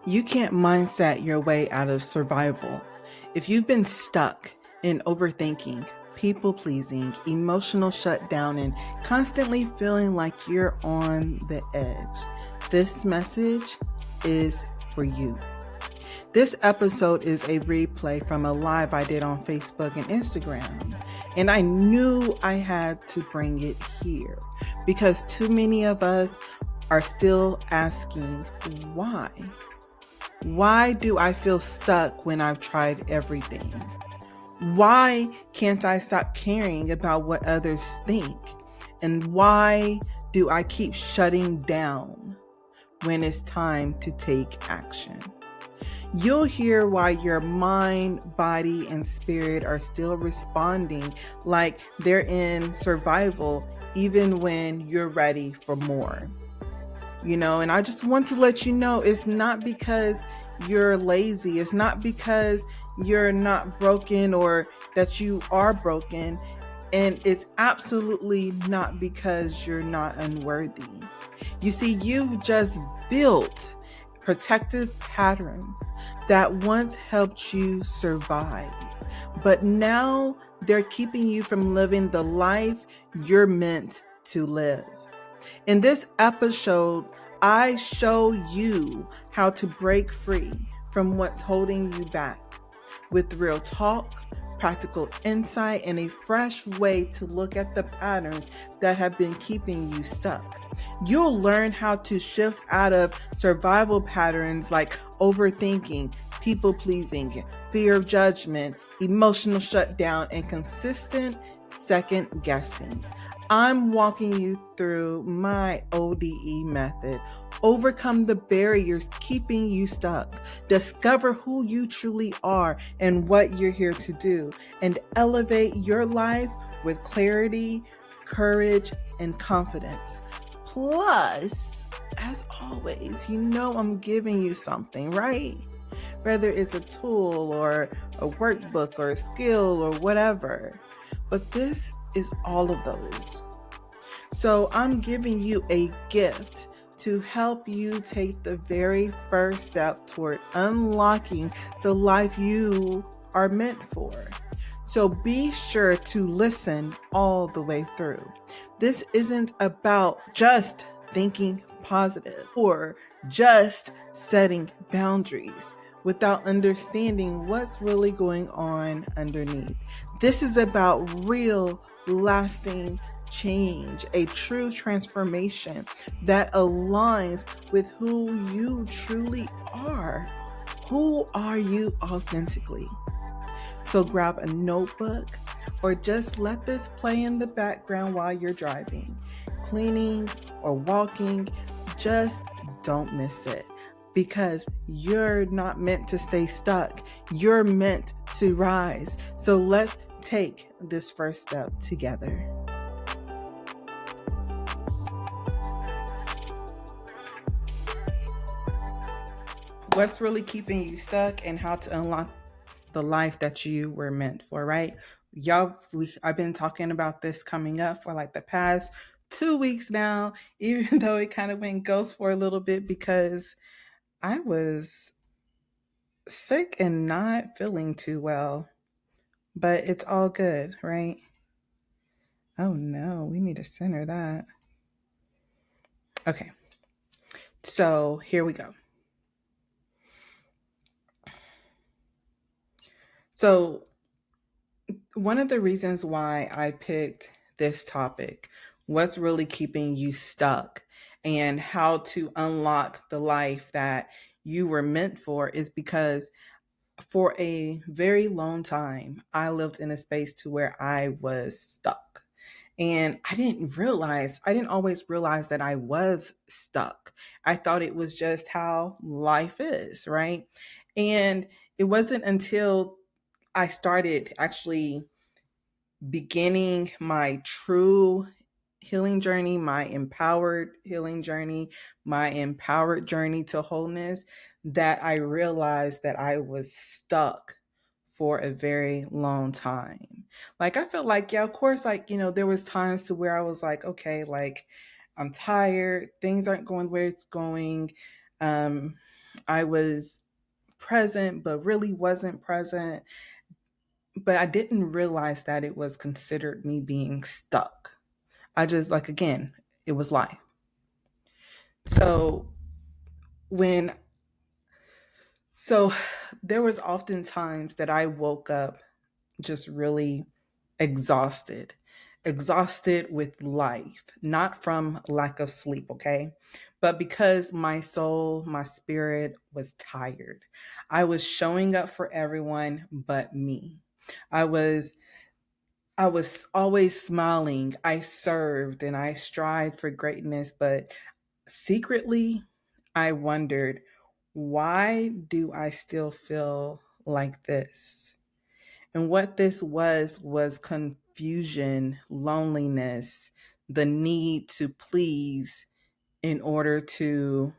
You can't mindset your way out of survival. If you've been stuck in overthinking, people pleasing, emotional shutdown, and constantly feeling like you're on the edge, this message is for you. This episode is a replay from a live I did on Facebook and Instagram, and I knew I had to bring it here because too many of us are still asking why. Why do I feel stuck when I've tried everything? Why can't I stop caring about what others think? And why do I keep shutting down when it's time to take action? You'll hear why your mind, body, and spirit are still responding like they're in survival, even when you're ready for more. And I just want to let you know it's not because you're lazy. It's not because you're not broken or that you are broken. And it's absolutely not because you're not unworthy. You see, you've just built protective patterns that once helped you survive, but now they're keeping you from living the life you're meant to live. In this episode, I show you how to break free from what's holding you back with real talk, practical insight, and a fresh way to look at the patterns that have been keeping you stuck. You'll learn how to shift out of survival patterns like overthinking, people pleasing, fear of judgment, emotional shutdown, and consistent second guessing. I'm walking you through my ODE method. Overcome the barriers keeping you stuck. Discover who you truly are and what you're here to do. And elevate your life with clarity, courage, and confidence. Plus, as always, I'm giving you something, right? Whether it's a tool or a workbook or a skill or whatever. But this is all of those. So I'm giving you a gift to help you take the very first step toward unlocking the life you are meant for. So be sure to listen all the way through. This isn't about just thinking positive or just setting boundaries without understanding what's really going on underneath. This is about real, lasting change, a true transformation that aligns with who you truly are. Who are you authentically? So grab a notebook or just let this play in the background while you're driving, cleaning, or walking. Just don't miss it because you're not meant to stay stuck. You're meant to rise. So let's take this first step together. What's really keeping you stuck and how to unlock the life that you were meant for, right? I've been talking about this coming up for like the past 2 weeks now, even though it kind of went ghost for a little bit because I was sick and not feeling too well, but it's all good, right? Oh no, we need to center that. Okay, so here we go. So one of the reasons why I picked this topic, what's really keeping you stuck and how to unlock the life that you were meant for, is because for a very long time, I lived in a space to where I was stuck. And I didn't always realize that I was stuck. I thought it was just how life is, right? And it wasn't until I started actually beginning my true healing journey, my empowered healing journey, my empowered journey to wholeness, that I realized that I was stuck for a very long time. Like I felt like, yeah, of course, like, there was times to where I was like, okay, like I'm tired, things aren't going where it's going. Um, I was present, but really wasn't present. But I didn't realize that it was considered me being stuck. I just, like, again, it was life. So when, so there was often times that I woke up just really exhausted, exhausted with life, not from lack of sleep, okay? But because my soul, my spirit was tired. I was showing up for everyone but me. I was I was always smiling. I served and I strived for greatness, but secretly I wondered, why do I still feel like this? And what this was confusion, loneliness, the need to please in order to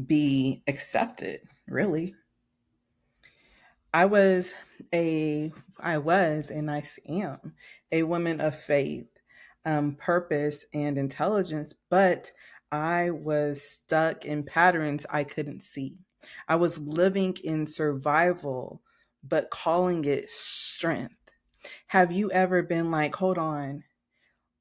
be accepted, really. I was a, I was, and I am a woman of faith, purpose, and intelligence, but I was stuck in patterns I couldn't see. I was living in survival, but calling it strength. Have you ever been like, hold on,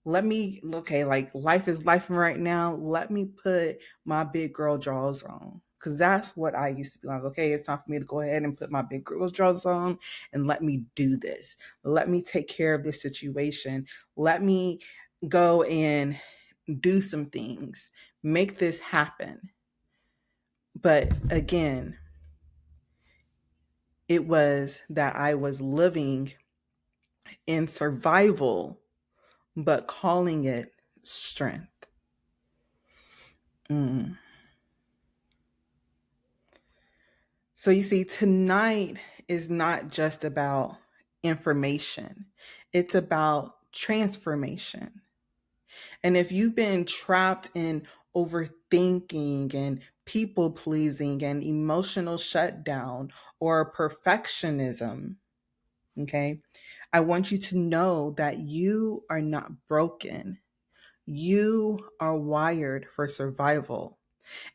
let me, okay, like life is life right now. Let me put my big girl drawers on. Cause that's what I used to be like. Okay, it's time for me to go ahead and put my big girl drawers on and let me do this. Let me take care of this situation. Let me go and do some things, make this happen. But again, it was that I was living in survival, but calling it strength. Mm. So you see, tonight is not just about information, it's about transformation. And if you've been trapped in overthinking and people pleasing and emotional shutdown or perfectionism, okay, I want you to know that you are not broken. You are wired for survival.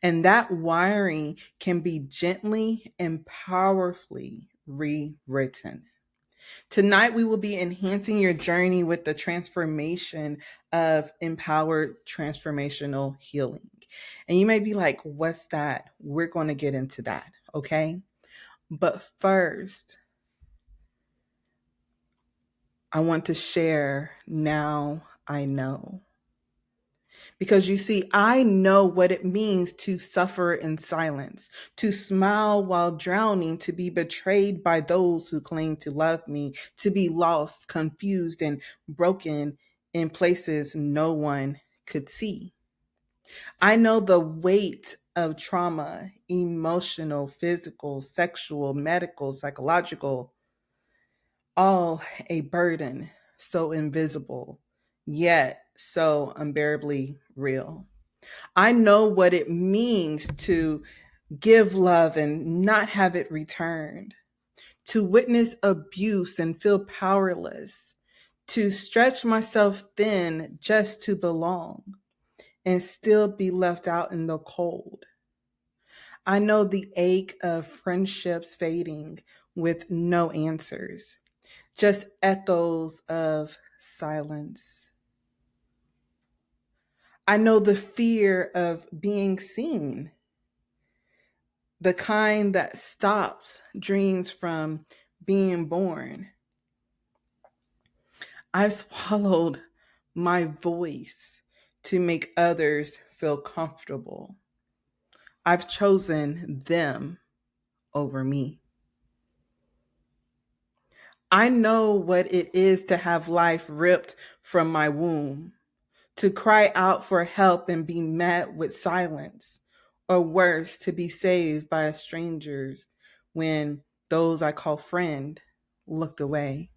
And that wiring can be gently and powerfully rewritten. Tonight, we will be enhancing your journey with the transformation of empowered transformational healing. And you may be like, what's that? We're going to get into that, okay? But first, I want to share Now I Know. Because you see, I know what it means to suffer in silence, to smile while drowning, to be betrayed by those who claim to love me, to be lost, confused, and broken in places no one could see. I know the weight of trauma, emotional, physical, sexual, medical, psychological, all a burden so invisible, yet so unbearably real. I know what it means to give love and not have it returned, to witness abuse and feel powerless, to stretch myself thin just to belong and still be left out in the cold. I know the ache of friendships fading with no answers, just echoes of silence. I know the fear of being seen, the kind that stops dreams from being born. I've swallowed my voice to make others feel comfortable. I've chosen them over me. I know what it is to have life ripped from my womb, to cry out for help and be met with silence, or worse, to be saved by strangers when those I call friend looked away.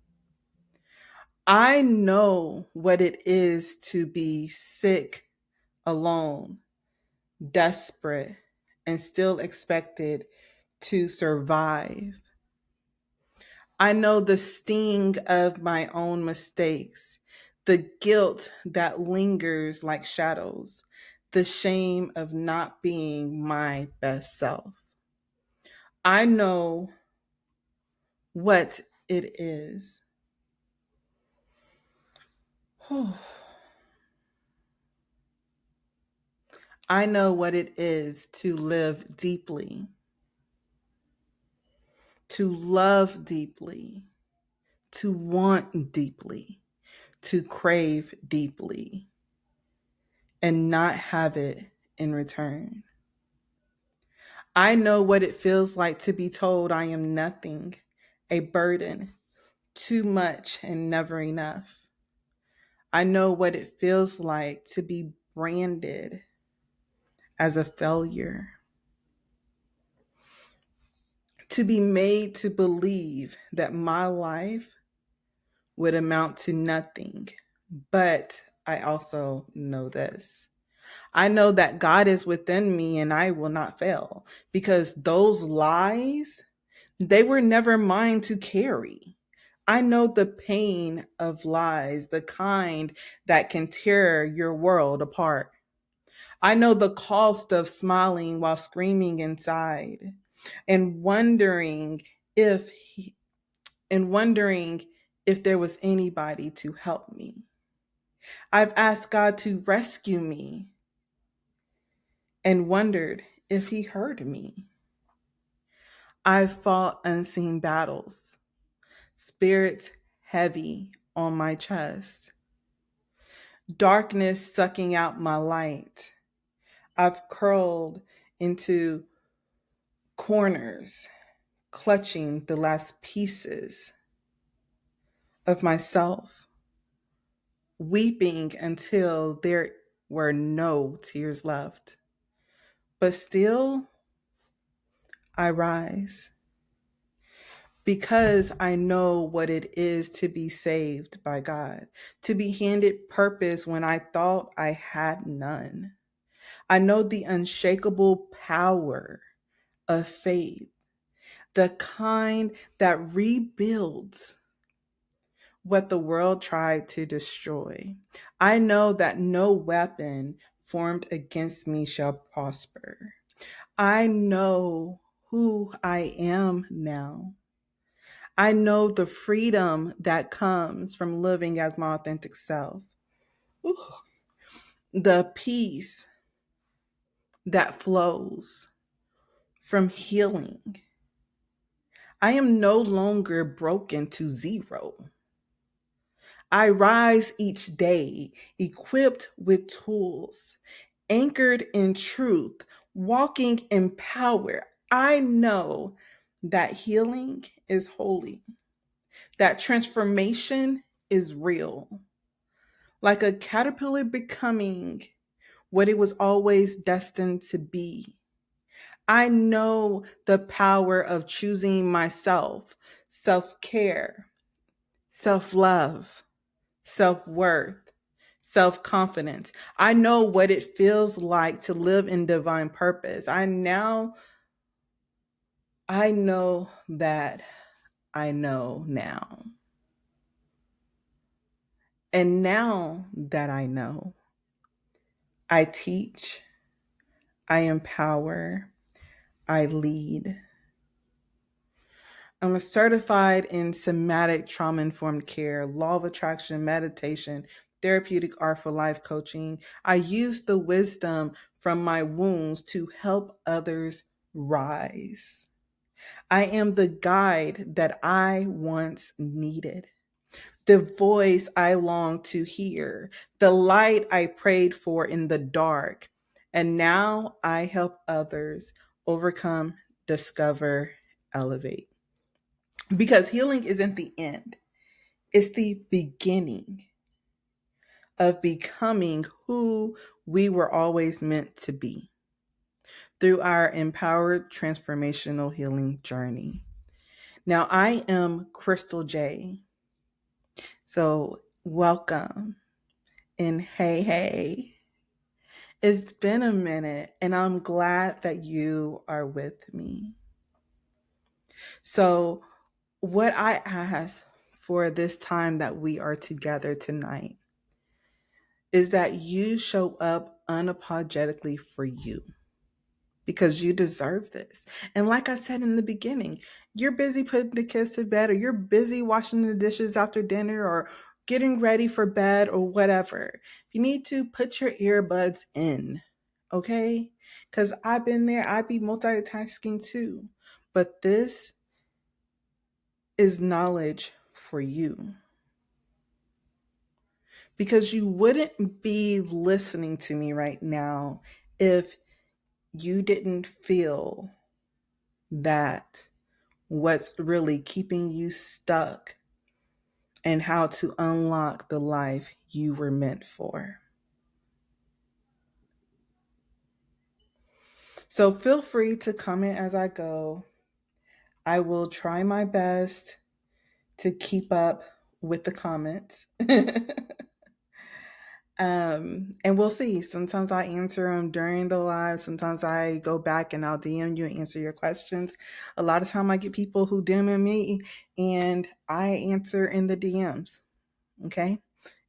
I know what it is to be sick, alone, desperate, and still expected to survive. I know the sting of my own mistakes, the guilt that lingers like shadows, the shame of not being my best self. I know what it is. I know what it is to live deeply, to love deeply, to want deeply, to crave deeply, and not have it in return. I know what it feels like to be told I am nothing, a burden, too much, and never enough. I know what it feels like to be branded as a failure, to be made to believe that my life would amount to nothing. But I also know this. I know that God is within me and I will not fail because those lies, they were never mine to carry. I know the pain of lies, the kind that can tear your world apart. I know the cost of smiling while screaming inside and if wondering if there was anybody to help me. I've asked God to rescue me and wondered if he heard me. I've fought unseen battles, spirits heavy on my chest, darkness sucking out my light. I've curled into corners, clutching the last pieces of myself, weeping until there were no tears left. But still, I rise because I know what it is to be saved by God, to be handed purpose when I thought I had none. I know the unshakable power of faith, the kind that rebuilds what the world tried to destroy. I know that no weapon formed against me shall prosper. I know who I am now. I know the freedom that comes from living as my authentic self. Ooh. The peace that flows from healing. I am no longer broken to zero. I rise each day equipped with tools, anchored in truth, walking in power. I know that healing is holy, that transformation is real, like a caterpillar becoming what it was always destined to be. I know the power of choosing myself, self care, self love, self worth, self confidence. I know what it feels like to live in divine purpose. I know that I know now. And now that I know, I teach, I empower, I lead. I'm a certified in somatic trauma informed care, law of attraction, meditation, therapeutic art for life coaching. I use the wisdom from my wounds to help others rise. I am the guide that I once needed, the voice I long to hear, the light I prayed for in the dark. And now I help others overcome, discover, elevate. Because healing isn't the end, it's the beginning of becoming who we were always meant to be through our empowered transformational healing journey. Now, I am Krystal J. So, welcome and hey, hey. It's been a minute and I'm glad that you are with me. So, what I ask for this time that we are together tonight is that you show up unapologetically for you because you deserve this. And like I said in the beginning, you're busy putting the kids to bed, or you're busy washing the dishes after dinner, or getting ready for bed, or whatever. You need to put your earbuds in, okay? Because I've been there, I be multitasking too. But this is knowledge for you, because you wouldn't be listening to me right now if you didn't feel that what's really keeping you stuck and how to unlock the life you were meant for. So feel free to comment as I go. I will try my best to keep up with the comments. And we'll see. Sometimes I answer them during the live. Sometimes I go back and I'll DM you and answer your questions. A lot of time I get people who DM me and I answer in the DMs. Okay.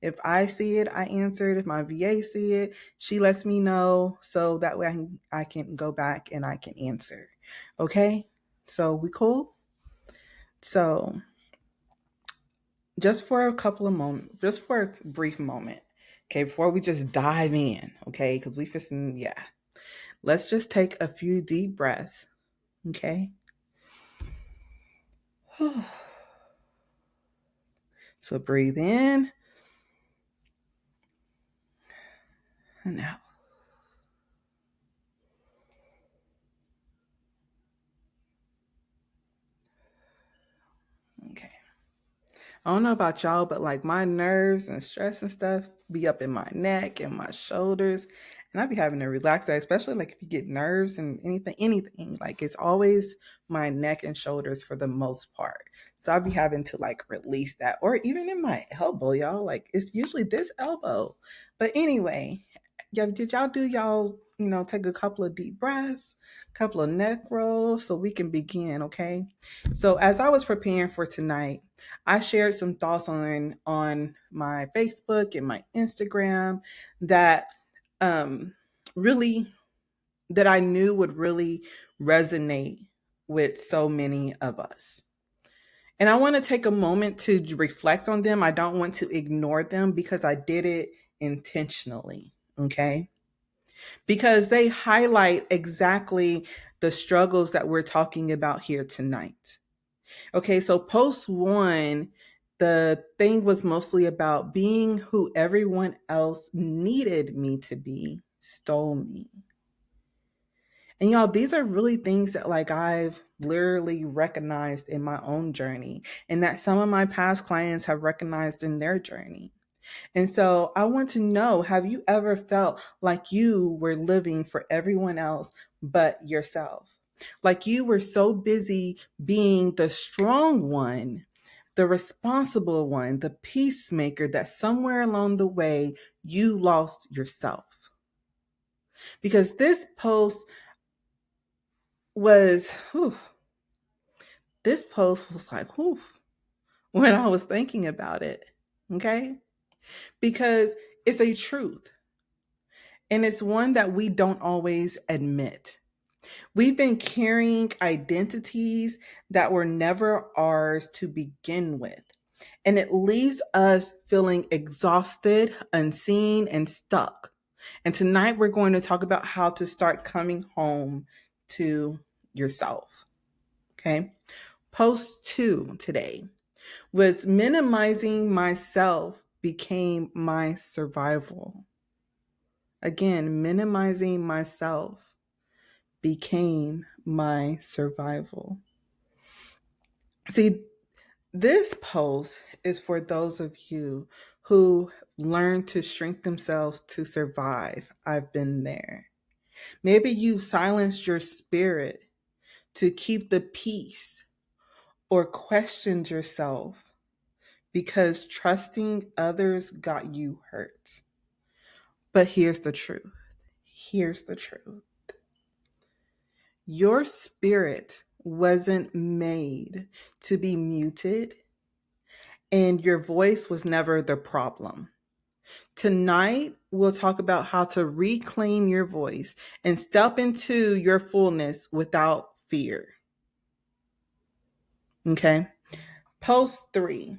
If I see it, I answer it. If my VA see it, she lets me know so that way I can go back and I can answer. Okay. So we cool? So just for a couple of moments, just for a brief moment, okay, before we just dive in, okay, because we fisting, yeah. Let's just take a few deep breaths, okay? So breathe in and out. Okay. I don't know about y'all, but like my nerves and stress and stuff be up in my neck and my shoulders. And I be having to relax that, especially like if you get nerves and anything. Like it's always my neck and shoulders for the most part. So I'll be having to like release that. Or even in my elbow, y'all. Like it's usually this elbow. But anyway, yeah, did y'all do y'all, take a couple of deep breaths, couple of neck rolls so we can begin, okay? So as I was preparing for tonight, I shared some thoughts on my Facebook and my Instagram that um really that I knew would really resonate with so many of us. And I want to take a moment to reflect on them. I don't want to ignore them because I did it intentionally, okay? Because they highlight exactly the struggles that we're talking about here tonight. Okay, so post one, the thing was mostly about being who everyone else needed me to be, stole me. And y'all, these are really things that like I've literally recognized in my own journey and that some of my past clients have recognized in their journey. And so I want to know, have you ever felt like you were living for everyone else but yourself? Like you were so busy being the strong one, the responsible one, the peacemaker, that somewhere along the way you lost yourself. Because this post was, whew, this post was like, whew, when I was thinking about it. Okay. Because it's a truth. And it's one that we don't always admit. We've been carrying identities that were never ours to begin with. And it leaves us feeling exhausted, unseen, and stuck. And tonight we're going to talk about how to start coming home to yourself. Okay. Post two today was minimizing myself became my survival. Again, minimizing myself became my survival. See, this post is for those of you who learn to shrink themselves to survive. I've been there. Maybe you silenced your spirit to keep the peace or questioned yourself because trusting others got you hurt. But here's the truth. Here's the truth. Your spirit wasn't made to be muted, and your voice was never the problem. Tonight, we'll talk about how to reclaim your voice and step into your fullness without fear. Okay. Post 3.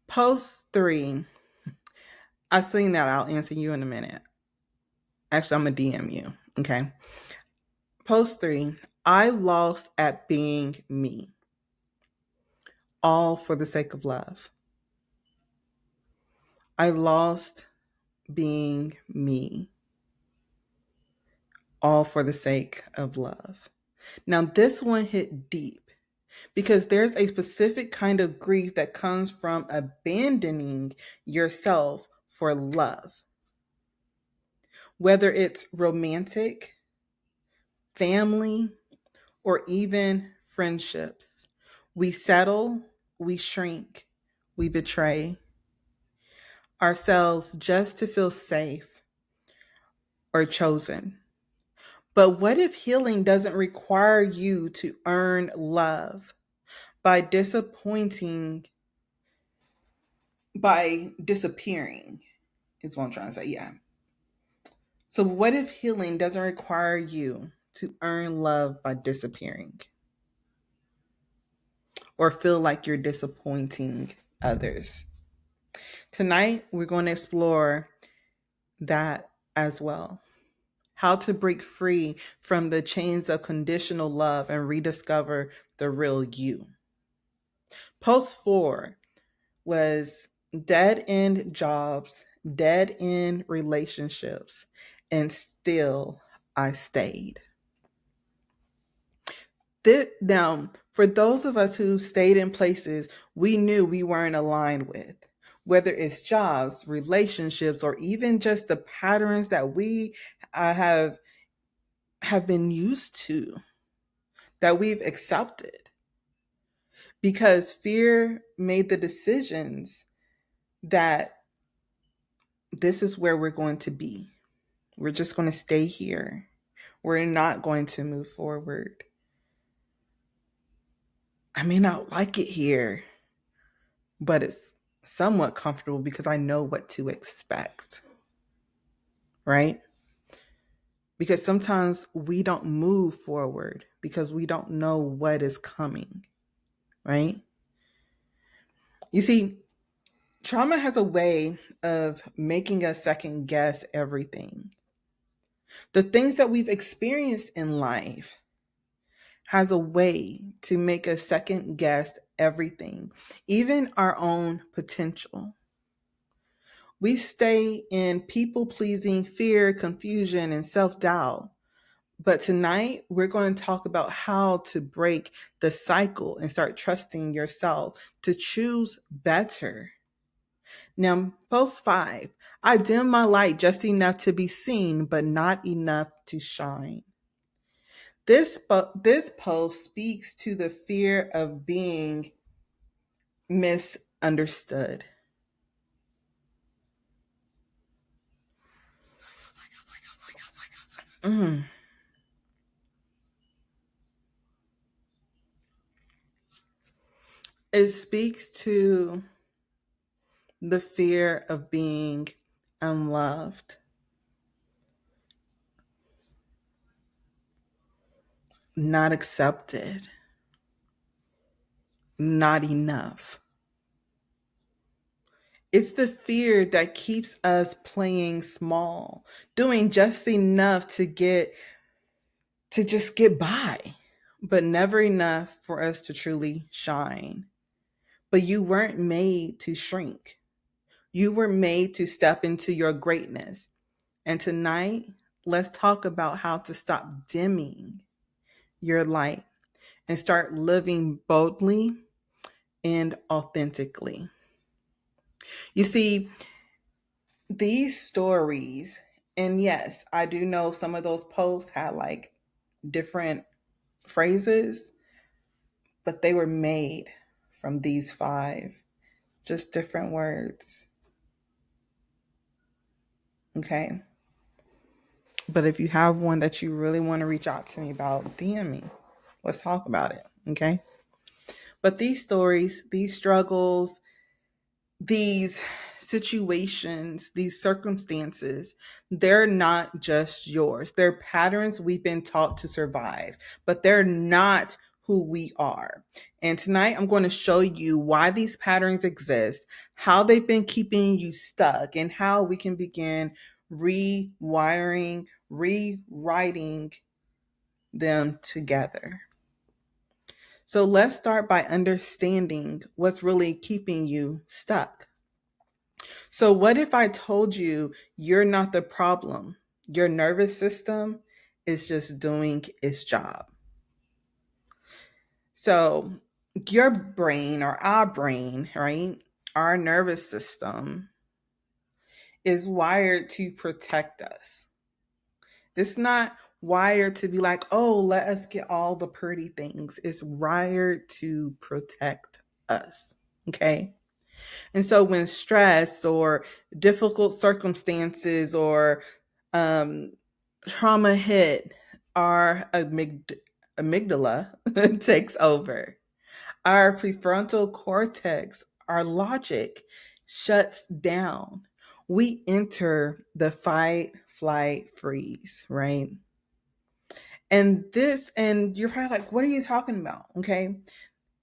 Post 3. I seen that. I'll answer you in a minute. Actually, I'm going to DM you. Okay. Post 3. I lost at being me, all for the sake of love. I lost being me, all for the sake of love. Now, this one hit deep because there's a specific kind of grief that comes from abandoning yourself for love, whether it's romantic, family, or even friendships. We settle, we shrink, we betray ourselves just to feel safe or chosen. But what if healing doesn't require you to earn love by disappointing, by disappearing, is what I'm trying to say. Yeah. So, what if healing doesn't require you to earn love by disappearing or feel like you're disappointing others? Tonight, we're going to explore that as well. How to break free from the chains of conditional love and rediscover the real you. Post 4 was dead end jobs, dead end relationships, and still I stayed. Now, for those of us who stayed in places we knew we weren't aligned with, whether it's jobs, relationships, or even just the patterns that we have been used to, that we've accepted, because fear made the decisions that this is where we're going to be. We're just going to stay here. We're not going to move forward. I may not like it here, but it's somewhat comfortable because I know what to expect, right? Because sometimes we don't move forward because we don't know what is coming, right? You see, trauma has a way of making us second guess everything. The things that we've experienced in life has a way to make us second guess everything, even our own potential. We stay in people pleasing, fear, confusion, and self doubt. But tonight, we're going to talk about how to break the cycle and start trusting yourself to choose better. Now, post 5. I dim my light just enough to be seen, but not enough to shine. This post speaks to the fear of being misunderstood. Mm. It speaks to the fear of being unloved, not accepted, not enough. It's the fear that keeps us playing small, doing just enough to just get by, but never enough for us to truly shine. But you weren't made to shrink. You were made to step into your greatness. And tonight, let's talk about how to stop dimming your light and start living boldly and authentically. You see, these stories, and yes, I do know some of those posts had like different phrases, but they were made from these 5, just different words. Okay. But if you have one that you really want to reach out to me about, DM me. Let's talk about it. Okay. But these stories, these struggles, these situations, these circumstances, they're not just yours. They're patterns we've been taught to survive, but they're not who we are. And tonight I'm going to show you why these patterns exist, how they've been keeping you stuck, and how we can begin rewiring, rewriting them together. So let's start by understanding what's really keeping you stuck. So, what if I told you you're not the problem? Your nervous system is just doing its job. So, your brain or our brain, right? Our nervous system is wired to protect us. It's not wired to be like, oh, let us get all the pretty things. It's wired to protect us. Okay. And so when stress or difficult circumstances or um, trauma hit, our amygdala takes over. Our prefrontal cortex, our logic shuts down. We enter the fight, flight, freeze, right? And you're probably like, what are you talking about? Okay.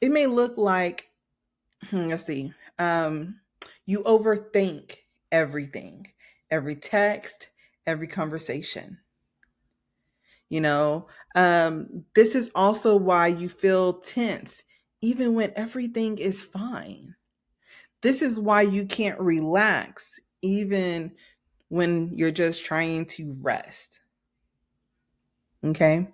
It may look like, let's see, you overthink everything, every text, every conversation. You know, this is also why you feel tense, even when everything is fine. This is why you can't relax, even when you're just trying to rest. Okay.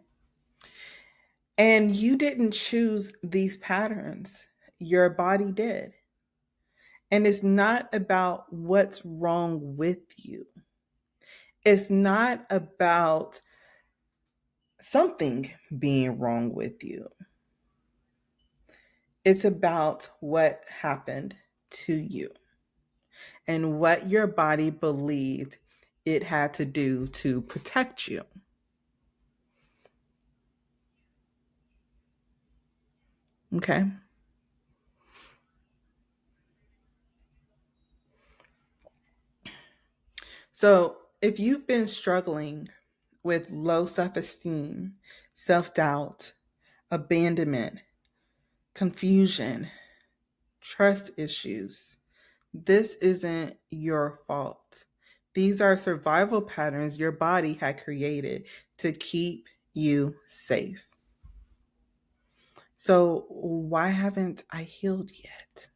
And you didn't choose these patterns, your body did. And it's not about what's wrong with you. It's not about something being wrong with you. It's about what happened to you and what your body believed it had to do to protect you. Okay. So if you've been struggling with low self esteem, self doubt, abandonment, confusion, trust issues, this isn't your fault. These are survival patterns your body had created to keep you safe. So, why haven't I healed yet?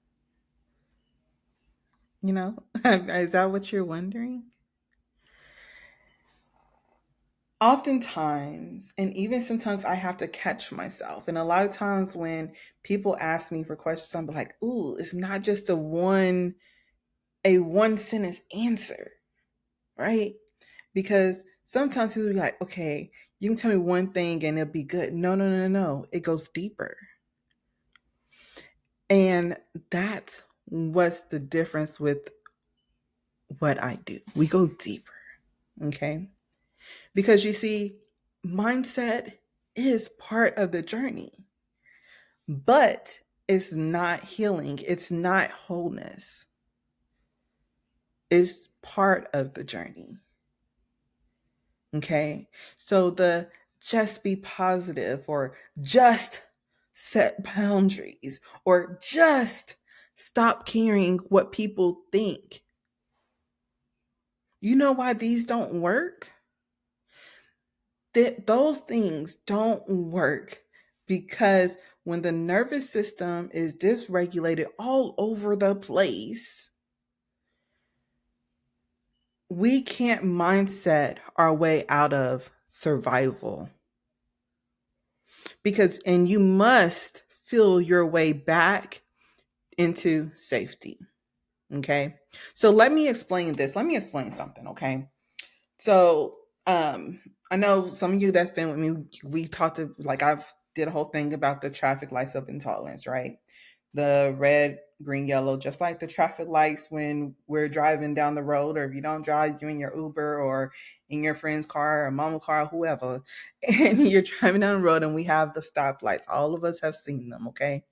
You know, is that what you're wondering? Oftentimes, and even sometimes I have to catch myself. And a lot of times when people ask me for questions, I'm like, ooh, it's not just a one sentence answer, right? Because sometimes people be like, okay, you can tell me one thing and it'll be good. No, no, no, no. It goes deeper. And that's what's the difference with what I do. We go deeper. Okay. Because you see, mindset is part of the journey, but it's not healing, it's not wholeness. It's part of the journey. Okay. So the just be positive or just set boundaries or just stop caring what people think. You know why these don't work? Those things don't work because when the nervous system is dysregulated all over the place, we can't mindset our way out of survival. And you must feel your way back into safety. Okay. So let me explain this. Let me explain something. Okay. So, I know some of you that's been with me, we talked to, like, I've did a whole thing about the traffic lights of intolerance, right? The red green, yellow, just like the traffic lights when we're driving down the road, or if you don't drive, you're in your Uber or in your friend's car or mama car, whoever, and you're driving down the road and we have the stoplights. All of us have seen them, okay?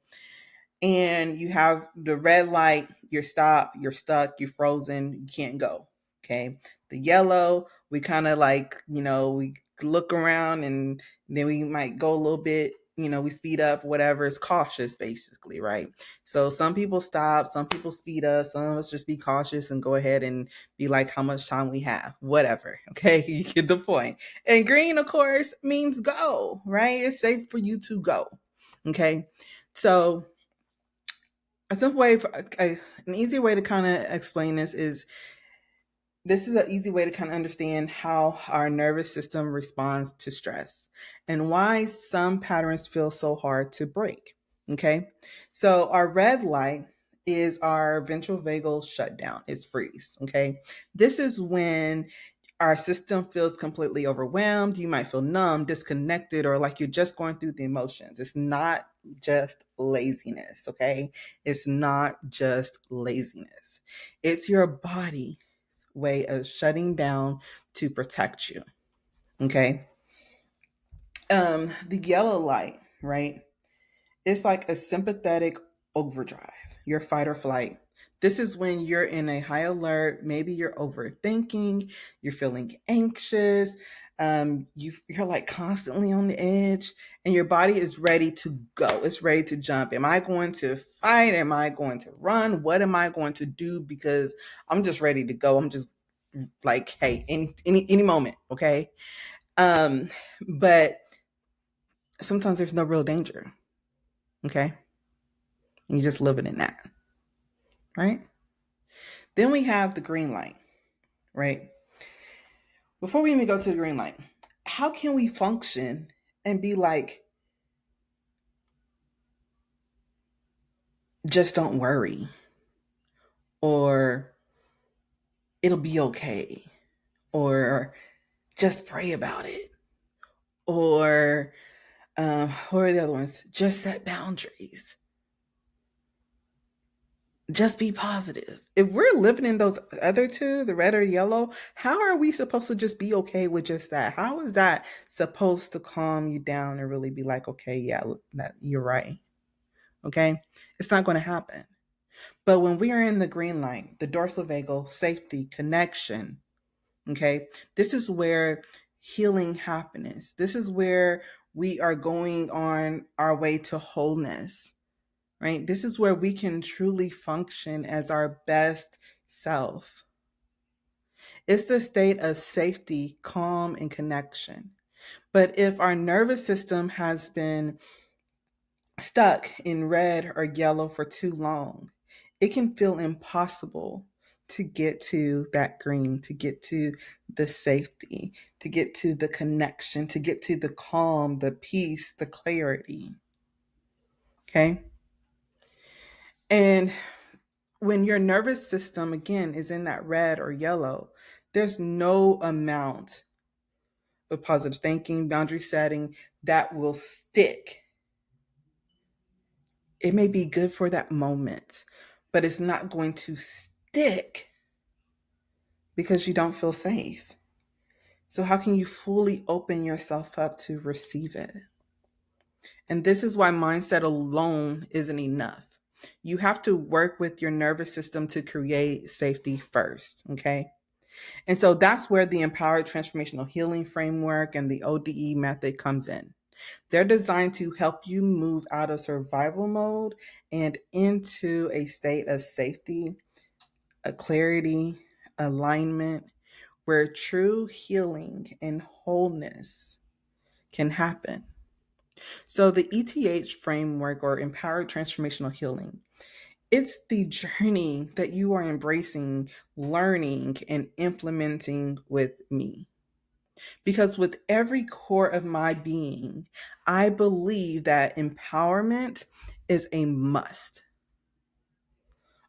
And you have the red light, you're stopped, you're stuck, you're frozen, you can't go. Okay. The yellow, we kind of like, we look around and then we might go a little bit, we speed up, whatever. It's cautious, basically, right? So some people stop, some people speed up, some of us just be cautious and go ahead and be like how much time we have, whatever. Okay. You get the point. And green, of course, means go, right? It's safe for you to go. Okay. So, a simple way, an easy way to kind of explain this is an easy way to kind of understand how our nervous system responds to stress and why some patterns feel so hard to break. Okay. So our red light is our ventral vagal shutdown, is freeze. Okay. This is when our system feels completely overwhelmed. You might feel numb, disconnected, or like you're just going through the emotions. It's not just laziness, okay? It's not just laziness. It's your body's way of shutting down to protect you, okay? The yellow light, right? It's like a sympathetic overdrive, your fight or flight. This is when you're in a high alert. Maybe you're overthinking, you're feeling anxious, you're like constantly on the edge, and your body is ready to go. It's ready to jump. Am I going to fight? Am I going to run? What am I going to do? Because I'm just ready to go. I'm just like, hey, any moment, okay? But sometimes there's no real danger, okay? And you're just living in that, right? Then we have the green light, right? Before we even go to the green light, how can we function and be like, just don't worry, or it'll be okay, or just pray about it, or what are the other ones? Just set boundaries, just be positive. If we're living in those other two, the red or yellow, how are we supposed to just be okay with just that? How is that supposed to calm you down and really be like, okay, yeah, you're right? Okay, it's not going to happen. But when we are in the green light, the dorsal vagal, safety, connection, okay, this is where healing happiness. This is where we are going on our way to wholeness, right? This is where we can truly function as our best self. It's the state of safety, calm, and connection. But if our nervous system has been stuck in red or yellow for too long, it can feel impossible to get to that green, to get to the safety, to get to the connection, to get to the calm, the peace, the clarity. Okay. And when your nervous system, again, is in that red or yellow, there's no amount of positive thinking, boundary setting that will stick. It may be good for that moment, but it's not going to stick because you don't feel safe. So, how can you fully open yourself up to receive it? And this is why mindset alone isn't enough. You have to work with your nervous system to create safety first. Okay. And so that's where the empowered transformational healing framework and the ODE method comes in. They're designed to help you move out of survival mode and into a state of safety, a clarity, alignment, where true healing and wholeness can happen. So the ETH framework, or empowered transformational healing, it's the journey that you are embracing, learning, and implementing with me. Because with every core of my being, I believe that empowerment is a must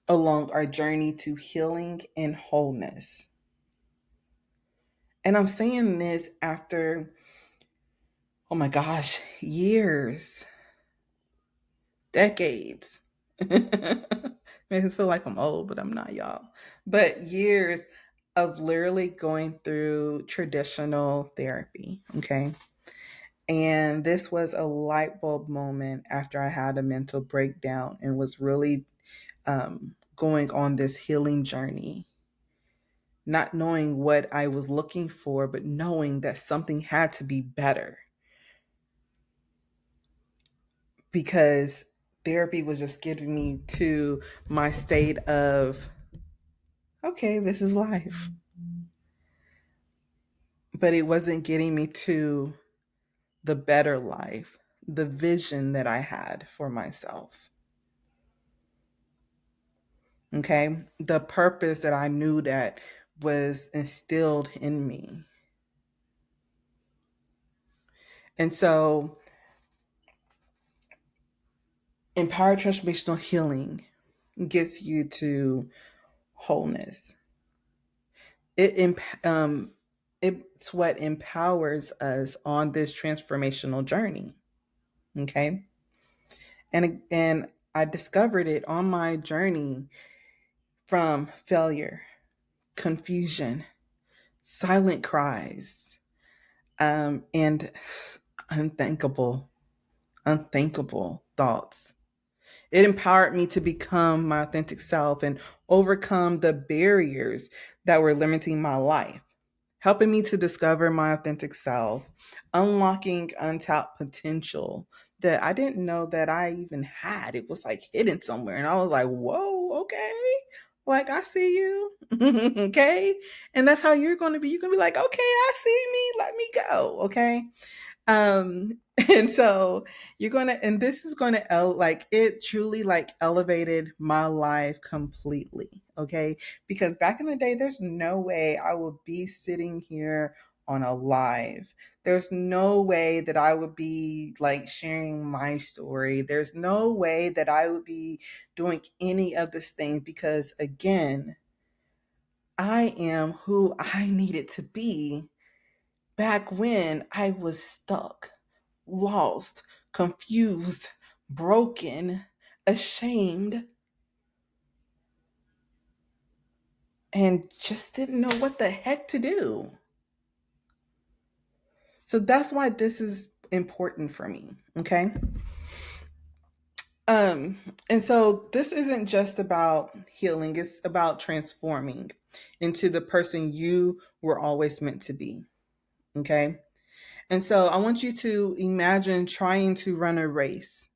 along our journey to healing and wholeness. And I'm saying this after, oh my gosh, years, decades Makes us feel like I'm old, but I'm not, y'all. But years of literally going through traditional therapy. Okay. And this was a light bulb moment after I had a mental breakdown and was really going on this healing journey, not knowing what I was looking for, but knowing that something had to be better because therapy was just getting me to my state of, okay, this is life. But it wasn't getting me to the better life, the vision that I had for myself. Okay. The purpose that I knew that was instilled in me. And so, empowered transformational healing gets you to wholeness. Um, it's what empowers us on this transformational journey. Okay. And I discovered it on my journey from failure, confusion, silent cries, and unthinkable, unthinkable thoughts. It empowered me to become my authentic self and overcome the barriers that were limiting my life, helping me to discover my authentic self, unlocking untapped potential that I didn't know that I even had. It was like hidden somewhere. And I was like, whoa, okay. Like, I see you. Okay. And that's how you're going to be. You're going to be like, okay, I see me. Let me go. Okay. um and so you're gonna, and this is gonna like, it truly like elevated my life completely. Okay, because back in the day there's no way I would be sitting here on a live. There's no way that I would be like sharing my story. There's no way that I would be doing any of this thing because again, I am who I needed to be back when I was stuck, lost, confused, broken, ashamed, and just didn't know what the heck to do. So that's why this is important for me. Okay. Um, and so this isn't just about healing, it's about transforming into the person you were always meant to be. Okay. And so I want you to imagine trying to run a race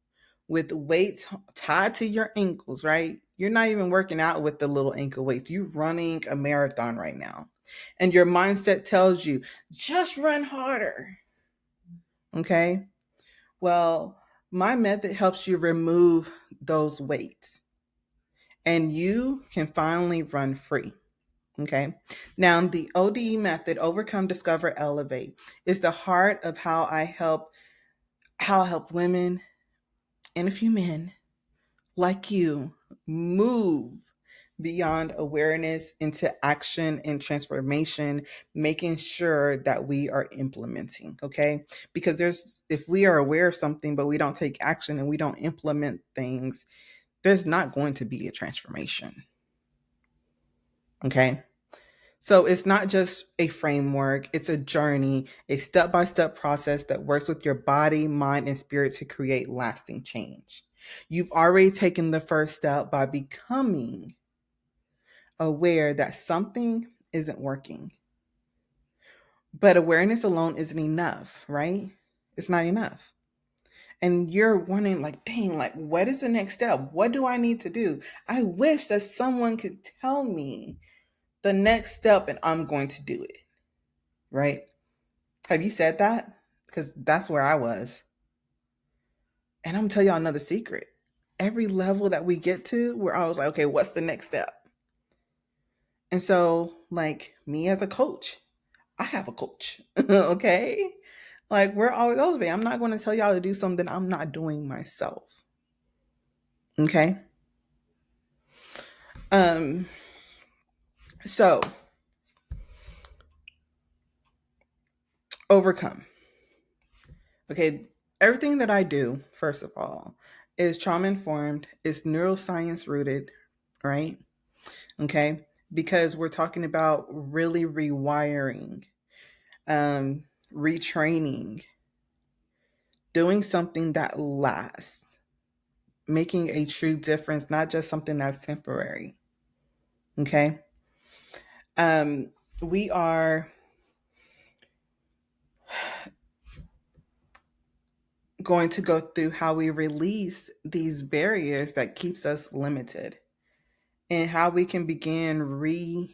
with weights tied to your ankles, right? You're not even working out with the little ankle weights. You're running a marathon right now. And your mindset tells you, just run harder. Okay. Well, my method helps you remove those weights and you can finally run free. Okay. Now, the ODE method, overcome, discover, elevate, is the heart of how I help women and a few men like you move beyond awareness into action and transformation, making sure that we are implementing. Okay. Because if we are aware of something, but we don't take action and we don't implement things, there's not going to be a transformation. Okay. So it's not just a framework, it's a journey, a step by step process that works with your body, mind, and spirit to create lasting change. You've already taken the first step by becoming aware that something isn't working. But awareness alone isn't enough, right? It's not enough. And you're wondering, like, dang, like, what is the next step? What do I need to do? I wish that someone could tell me the next step and I'm going to do it, right? Have you said that? Because that's where I was. And I'm gonna tell y'all another secret. Every level that we get to, where I was like, okay, what's the next step? And so, like me as a coach, I have a coach. Okay. Like we're always elevating. I'm not going to tell y'all to do something I'm not doing myself. Okay. Um, so overcome. Okay. Everything that I do, first of all, It's trauma informed, it's neuroscience rooted, right? Okay. Because we're talking about really rewiring, retraining, doing something that lasts, making a true difference, not just something that's temporary. Okay. Um, we are going to go through how we release these barriers that keeps us limited, and how we can begin regulating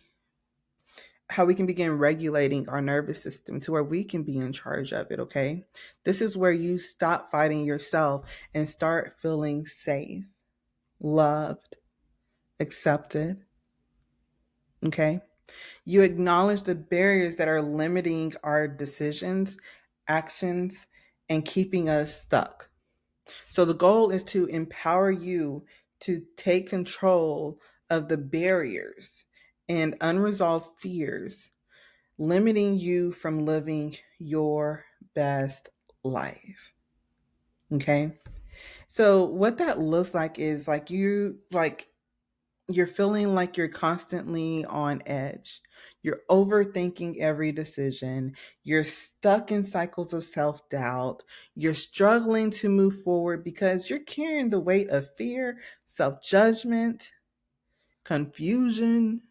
our nervous system to where we can be in charge of it. Okay, this is where you stop fighting yourself and start feeling safe, loved, accepted. Okay, you acknowledge the barriers that are limiting our decisions, actions, and keeping us stuck. So the goal is to empower you to take control of the barriers and unresolved fears limiting you from living your best life. Okay? So what that looks like is you're feeling like you're constantly on edge. You're overthinking every decision. You're stuck in cycles of self doubt. You're struggling to move forward because you're carrying the weight of fear, self judgment, confusion,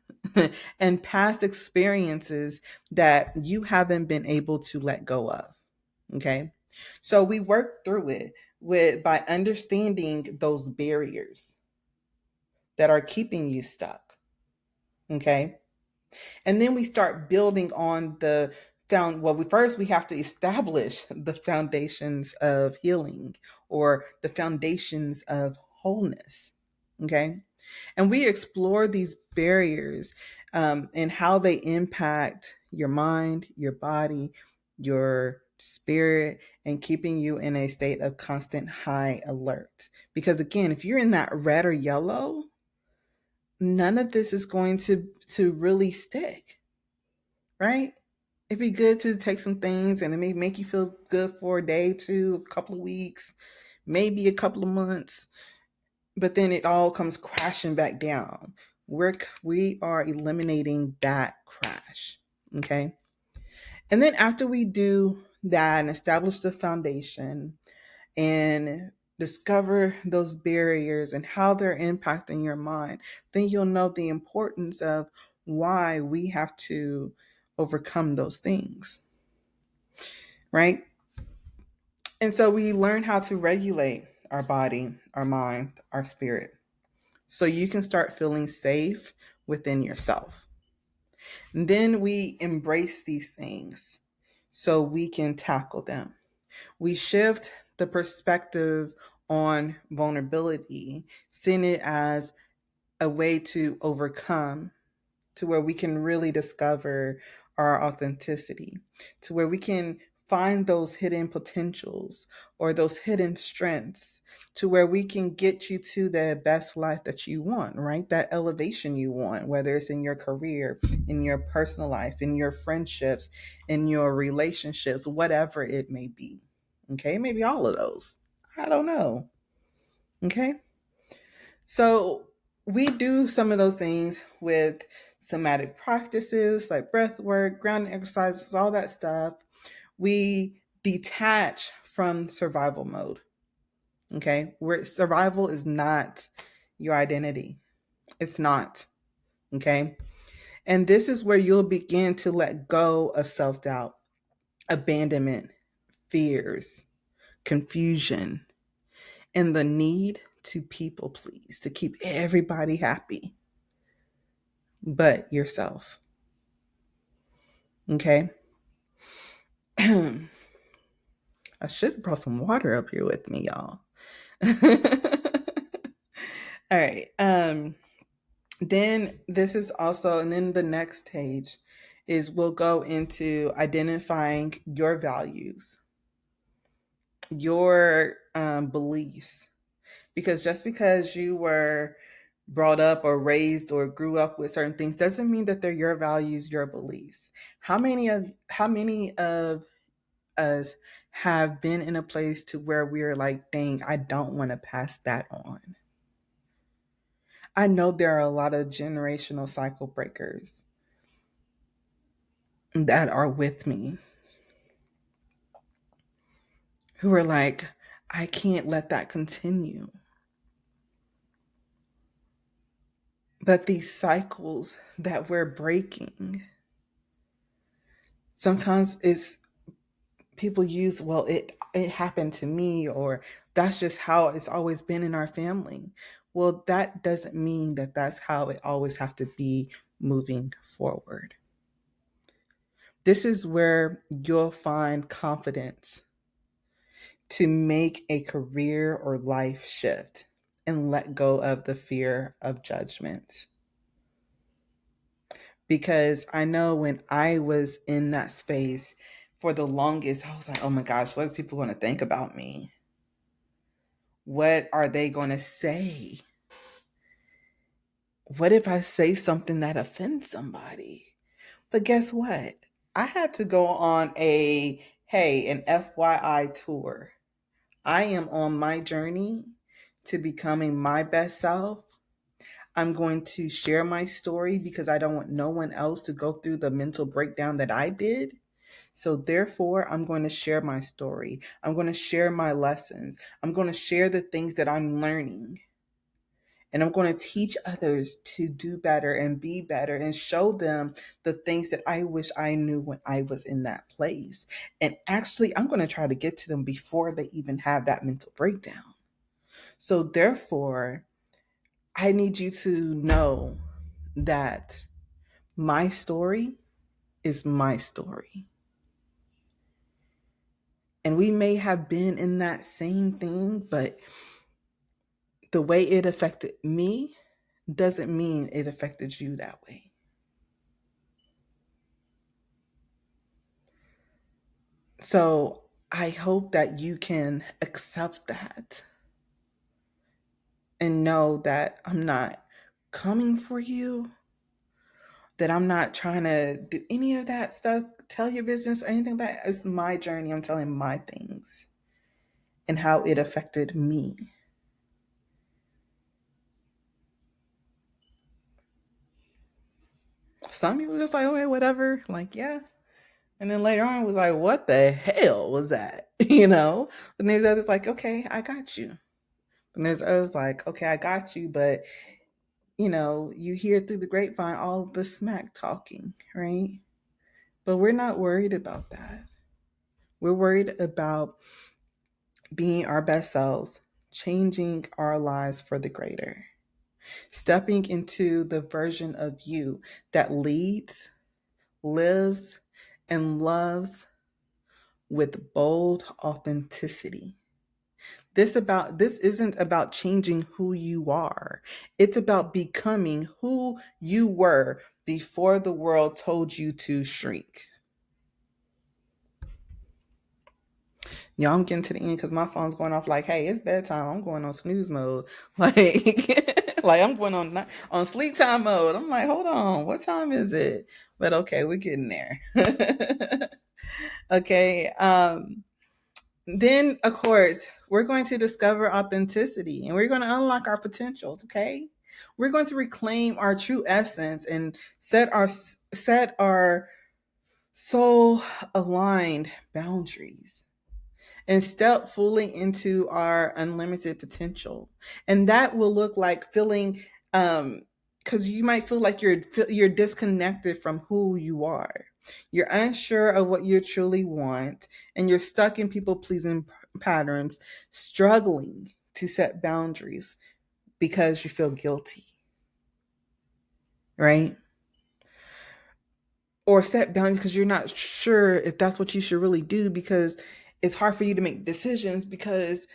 and past experiences that you haven't been able to let go of. Okay. So we work through it by understanding those barriers that are keeping you stuck. Okay. And then we start building on the we have to establish the foundations of healing or the foundations of wholeness. Okay. And we explore these barriers and how they impact your mind, your body, your spirit, and keeping you in a state of constant high alert. Because again, if you're in that red or yellow, none of this is going to really stick, right? It'd be good to take some things and it may make you feel good for a day, two, a couple of weeks, maybe a couple of months, but then it all comes crashing back down. We are eliminating that crash. Okay. And then after we do that and establish the foundation and discover those barriers and how they're impacting your mind, then you'll know the importance of why we have to overcome those things. Right. And so we learn how to regulate our body, our mind, our spirit, so you can start feeling safe within yourself. And then we embrace these things so we can tackle them. We shift the perspective on vulnerability, seeing it as a way to overcome, to where we can really discover our authenticity, to where we can find those hidden potentials or those hidden strengths, to where we can get you to the best life that you want, right? That elevation you want, whether it's in your career, in your personal life, in your friendships, in your relationships, whatever it may be. Okay, maybe all of those. I don't know. Okay. So we do some of those things with somatic practices like breath work, grounding exercises, all that stuff. We detach from survival mode. Okay. Where survival is not your identity. It's not. Okay. And this is where you'll begin to let go of self doubt, abandonment, fears, confusion, and the need to people please, to keep everybody happy but yourself. Okay. I should have brought some water up here with me, y'all. All right. Then this is also, and then the next stage is we'll go into identifying your values, your beliefs. Because just because you were brought up or raised or grew up with certain things doesn't mean that they're your values, your beliefs. How many of us have been in a place to where we're like, dang, I don't want to pass that on. I know there are a lot of generational cycle breakers that are with me who are like, I can't let that continue. But these cycles that we're breaking, sometimes it's people use, well, it happened to me, or that's just how it's always been in our family. Well, that doesn't mean that that's how it always have to be moving forward. This is where you'll find confidence to make a career or life shift and let go of the fear of judgment. Because I know when I was in that space for the longest, I was like, oh my gosh, what is people going to think about me? What are they going to say? What if I say something that offends somebody? But guess what? I had to go on an FYI tour. I am on my journey to becoming my best self. I'm going to share my story because I don't want no one else to go through the mental breakdown that I did. So, therefore, I'm going to share my story. I'm going to share my lessons. I'm going to share the things that I'm learning. And I'm going to teach others to do better and be better and show them the things that I wish I knew when I was in that place. And actually, I'm going to try to get to them before they even have that mental breakdown. So, therefore, I need you to know that my story is my story. And we may have been in that same thing, but the way it affected me doesn't mean it affected you that way. So I hope that you can accept that and know that I'm not coming for you, that I'm not trying to do any of that stuff, tell your business or anything like that. It's my journey. I'm telling my things and how it affected me. Some people just like, okay, whatever. Like, yeah. And then later on was like, what the hell was that? And there's others like, okay, I got you. And there's others like, okay, I got you, but you hear through the grapevine all the smack talking, right? But we're not worried about that. We're worried about being our best selves, changing our lives for the greater, stepping into the version of you that leads, lives, and loves with bold authenticity. This isn't about changing who you are. It's about becoming who you were before the world told you to shrink. Y'all, I'm getting to the end because my phone's going off like, hey, it's bedtime. I'm going on snooze mode. Like, like I'm going on sleep time mode. I'm like, hold on, what time is it? But okay, we're getting there. Okay. Then, of course, we're going to discover authenticity and we're going to unlock our potentials. Okay. We're going to reclaim our true essence and set our soul aligned boundaries and step fully into our unlimited potential. And that will look like feeling, because you might feel like you're disconnected from who you are. You're unsure of what you truly want, and you're stuck in people pleasing patterns, struggling to set boundaries because you feel guilty, right? Or set boundaries because you're not sure if that's what you should really do, because it's hard for you to make decisions because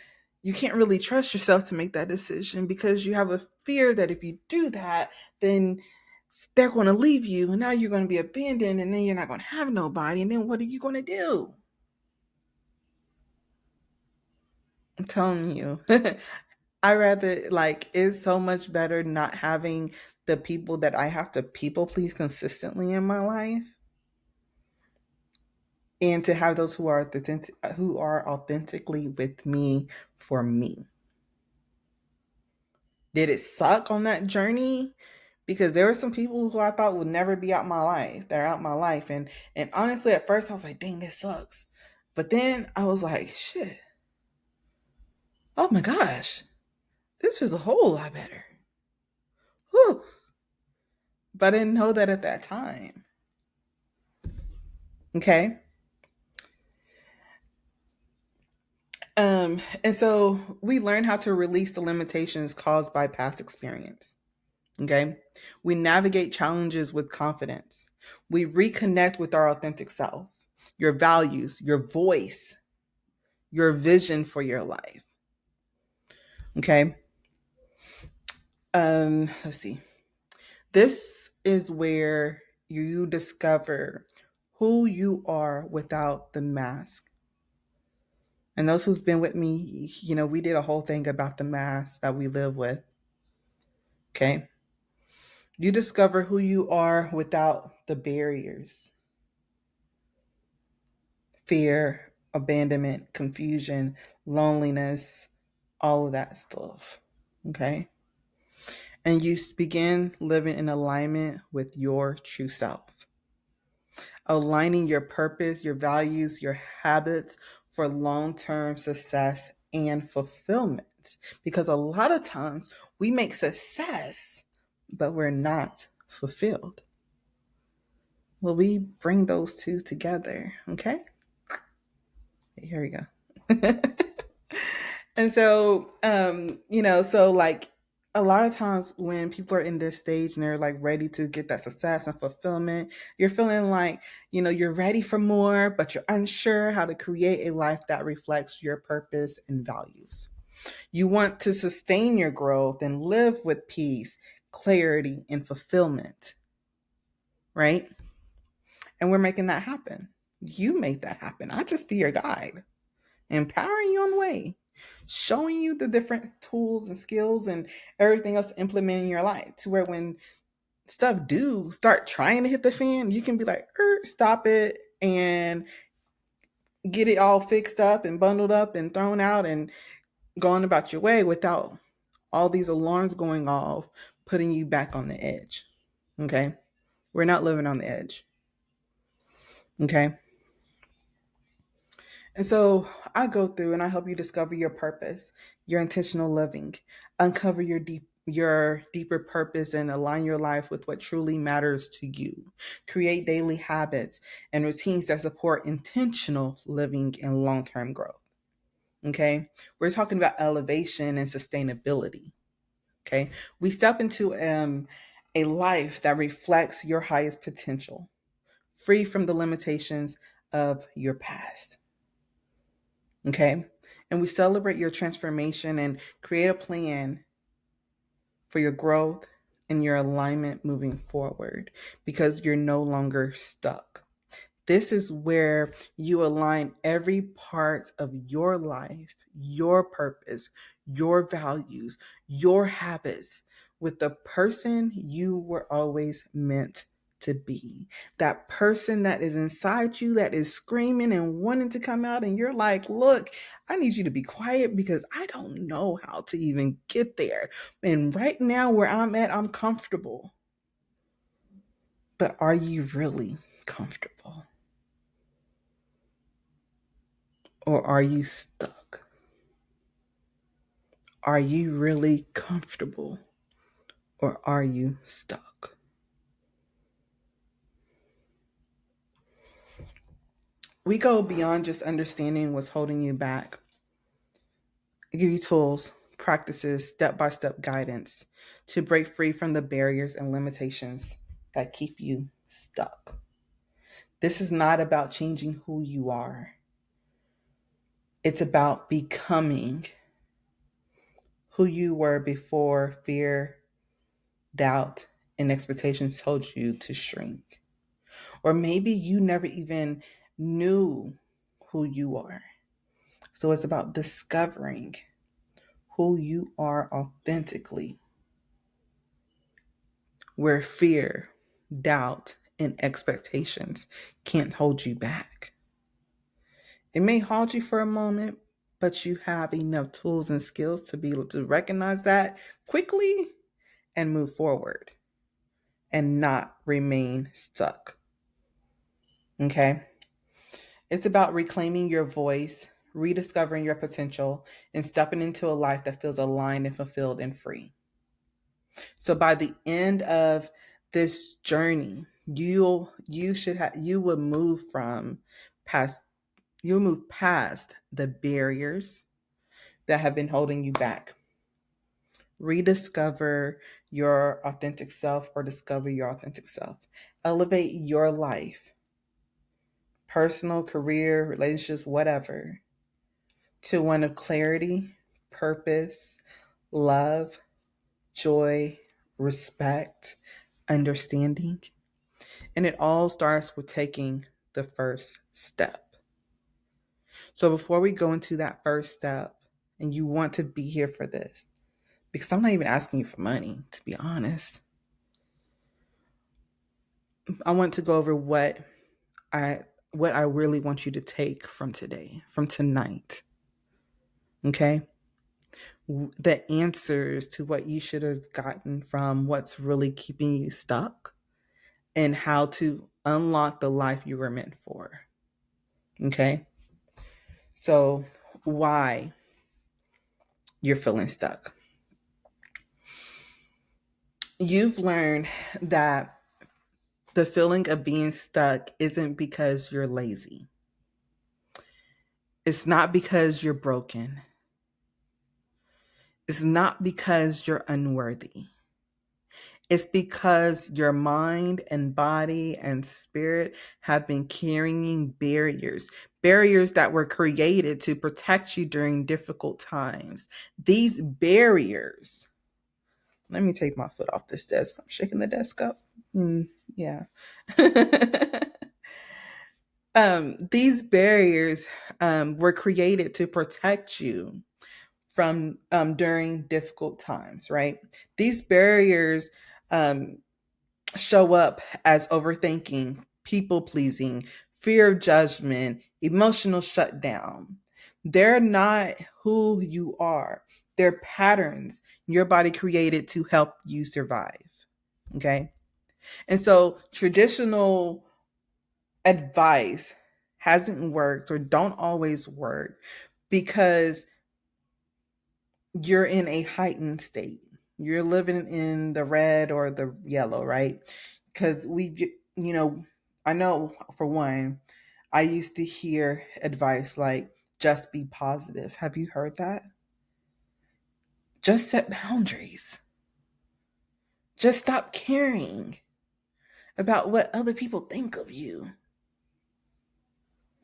you can't really trust yourself to make that decision because you have a fear that if you do that, then they're going to leave you and now you're going to be abandoned and then you're not going to have nobody. And then what are you going to do? I'm telling you, I rather, like, it's so much better not having the people that I have to people please consistently in my life and to have those who are authentically with me for me. Did it suck on that journey? Because there were some people who I thought would never be out my life. They're out my life. And honestly, at first I was like, dang, this sucks. But then I was like, shit, oh my gosh, this is a whole lot better. Whew. But I didn't know that at that time. Okay. And so we learn how to release the limitations caused by past experience. Okay. We navigate challenges with confidence. We reconnect with our authentic self, your values, your voice, your vision for your life. Okay. Let's see. This is where you discover who you are without the mask. And those who've been with me, we did a whole thing about the mask that we live with. Okay. You discover who you are without the barriers, fear, abandonment, confusion, loneliness, all of that stuff. Okay. And you begin living in alignment with your true self, aligning your purpose, your values, your habits for long term success and fulfillment. Because a lot of times we make success, but we're not fulfilled. Well, we bring those two together. Okay. Here we go. And so, so like a lot of times when people are in this stage and they're like ready to get that success and fulfillment, you're feeling like, you're ready for more, but you're unsure how to create a life that reflects your purpose and values. You want to sustain your growth and live with peace, clarity, and fulfillment, right? And we're making that happen. You make that happen. I just be your guide, empowering you on the way, showing you the different tools and skills and everything else to implement in your life to where when stuff do start trying to hit the fan, you can be like, stop it and get it all fixed up and bundled up and thrown out and going about your way without all these alarms going off, putting you back on the edge. Okay. We're not living on the edge. Okay. And so I go through and I help you discover your purpose, your intentional living, uncover your deeper purpose and align your life with what truly matters to you. Create daily habits and routines that support intentional living and long-term growth. Okay? We're talking about elevation and sustainability. Okay? We step into a life that reflects your highest potential, free from the limitations of your past. Okay. And we celebrate your transformation and create a plan for your growth and your alignment moving forward because you're no longer stuck. This is where you align every part of your life, your purpose, your values, your habits with the person you were always meant to be. That person that is inside you that is screaming and wanting to come out, and you're like, look, I need you to be quiet because I don't know how to even get there. And right now, where I'm at, I'm comfortable. But are you really comfortable? Or are you stuck? Are you really comfortable? Or are you stuck? We go beyond just understanding what's holding you back. I give you tools, practices, step by step guidance to break free from the barriers and limitations that keep you stuck. This is not about changing who you are, it's about becoming who you were before fear, doubt, and expectations told you to shrink. Or maybe you never even knew who you are. So it's about discovering who you are authentically, where fear, doubt, and expectations can't hold you back. It may halt you for a moment, but you have enough tools and skills to be able to recognize that quickly and move forward and not remain stuck. Okay? It's about reclaiming your voice, rediscovering your potential, and stepping into a life that feels aligned and fulfilled and free. So by the end of this journey, you will move from past you'll move past the barriers that have been holding you back. Rediscover your authentic self or discover your authentic self. Elevate your life, personal, career, relationships, whatever, to one of clarity, purpose, love, joy, respect, understanding. And it all starts with taking the first step. So before we go into that first step, and you want to be here for this, because I'm not even asking you for money, to be honest. I want to go over I what I really want you to take from today, from tonight. Okay? The answers to what you should have gotten from what's really keeping you stuck and how to unlock the life you were meant for. Okay? So, why you're feeling stuck? You've learned that the feeling of being stuck isn't because you're lazy. It's not because you're broken. It's not because you're unworthy. It's because your mind and body and spirit have been carrying barriers that were created to protect you during difficult times. These barriers, let me take my foot off this desk. I'm shaking the desk up. Yeah. These barriers were created to protect you from during difficult times, right? These barriers um, show up as overthinking, people pleasing, fear of judgment, emotional shutdown. They're not who you are. They're patterns your body created to help you survive. Okay. And so traditional advice hasn't worked or don't always work because you're in a heightened state. You're living in the red or the yellow, right? Because I know for one, I used to hear advice like, just be positive. Have you heard that? Just set boundaries. Just stop caring about what other people think of you.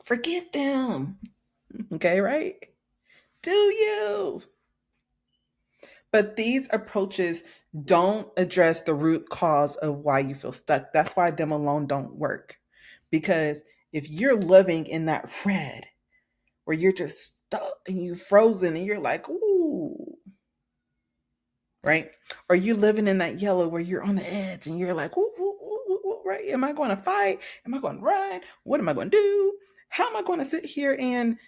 Forget them. Okay, right? Do you? But these approaches don't address the root cause of why you feel stuck. That's why them alone don't work. Because if you're living in that red where you're just stuck and you're frozen and you're like, ooh, right? Or you living in that yellow where you're on the edge and you're like, ooh, ooh, ooh, ooh, ooh, right? Am I going to fight? Am I going to run? What am I going to do? How am I going to sit here and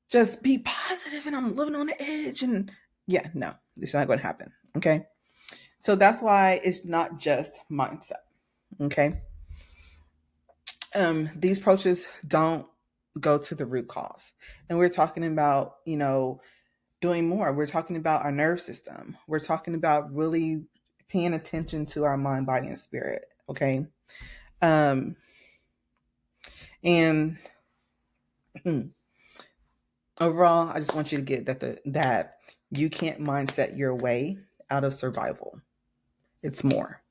just be positive and I'm living on the edge? And yeah, no, it's not going to happen. Okay. So that's why it's not just mindset. Okay. These approaches don't go to the root cause. And we're talking about, doing more. We're talking about our nerve system. We're talking about really paying attention to our mind, body, and spirit. Okay. Um, and overall, I just want you to get that you can't mindset your way out of survival. It's more.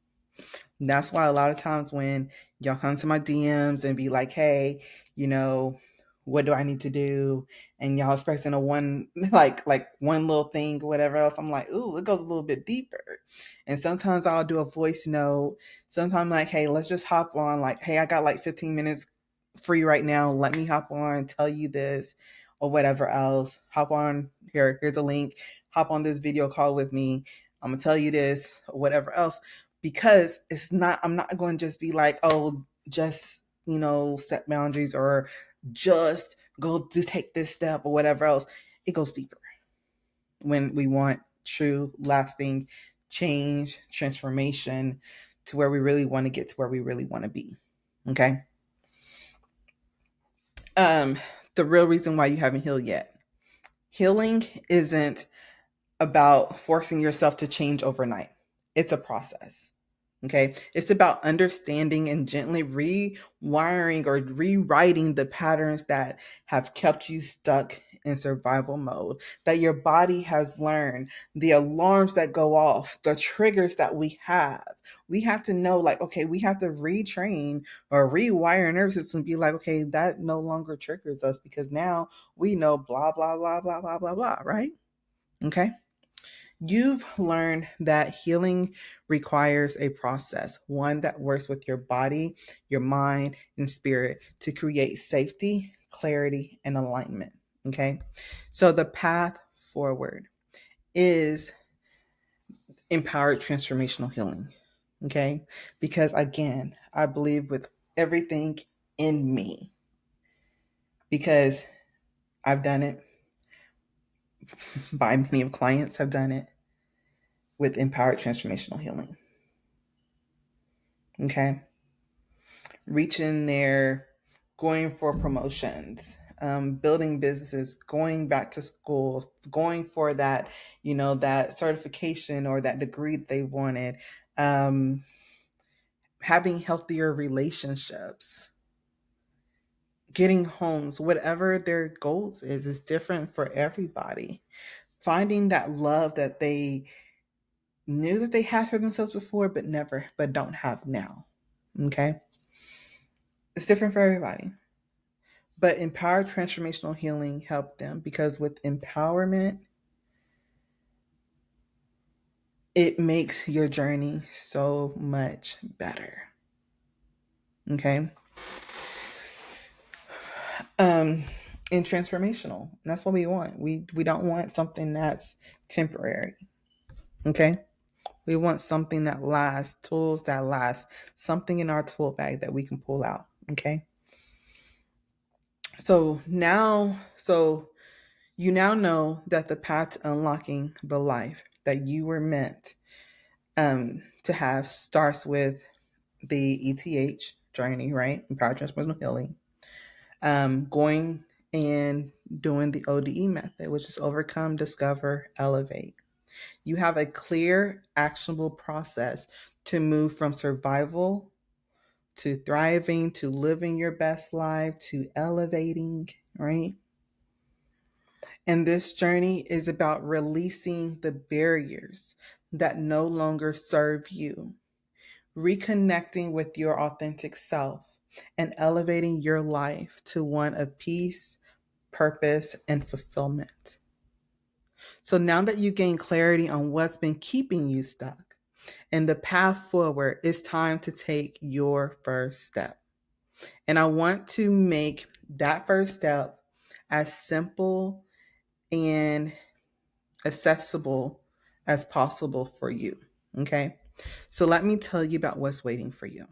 And that's why a lot of times when y'all come to my DMs and be like, hey, what do I need to do? And y'all expecting a one like one little thing or whatever else. I'm like, ooh, it goes a little bit deeper. And sometimes I'll do a voice note. Sometimes like, hey, let's just hop on. Like, hey, I got like 15 minutes free right now. Let me hop on, tell you this or whatever else. Hop on here. Here's a link. Hop on this video call with me. I'm gonna tell you this or whatever else, because I'm not going to just be like, oh, just, set boundaries or just go to take this step or whatever else. It goes deeper when we want true, lasting change, transformation to where we really want to get to where we really want to be. Okay. The real reason why you haven't healed yet. Healing isn't about forcing yourself to change overnight. It's a process. Okay. It's about understanding and gently rewiring or rewriting the patterns that have kept you stuck in survival mode, that your body has learned, the alarms that go off, the triggers that we have. We have to know, like, okay, we have to retrain or rewire our nervous system and be like, okay, that no longer triggers us because now we know blah, blah, blah, blah, blah, blah, blah, right? Okay. You've learned that healing requires a process, one that works with your body, your mind, and spirit to create safety, clarity, and alignment. Okay. So the path forward is empowered transformational healing. Okay. Because again, I believe with everything in me, because I've done it, by many of clients have done it with empowered transformational healing. Okay. Reaching there, going for promotions, building businesses, going back to school, going for that, that certification or that degree that they wanted, um, having healthier relationships, getting homes, whatever their goals is different for everybody. Finding that love that they knew that they had for themselves before, but don't have now. Okay. It's different for everybody. But empowered transformational healing helped them because with empowerment, it makes your journey so much better. Okay. Um, and transformational. And that's what we want. We don't want something that's temporary. Okay. We want something that lasts, tools that last, something in our tool bag that we can pull out. Okay. So you now know that the path to unlocking the life that you were meant to have starts with the ETH journey, right? Empowered Transformational Healing. Going and doing the ODE method, which is overcome, discover, elevate. You have a clear, actionable process to move from survival to thriving to living your best life to elevating, right? And this journey is about releasing the barriers that no longer serve you, reconnecting with your authentic self, and elevating your life to one of peace, purpose, and fulfillment. So now that you gain clarity on what's been keeping you stuck and the path forward, it's time to take your first step. And I want to make that first step as simple and accessible as possible for you. Okay. So let me tell you about what's waiting for you.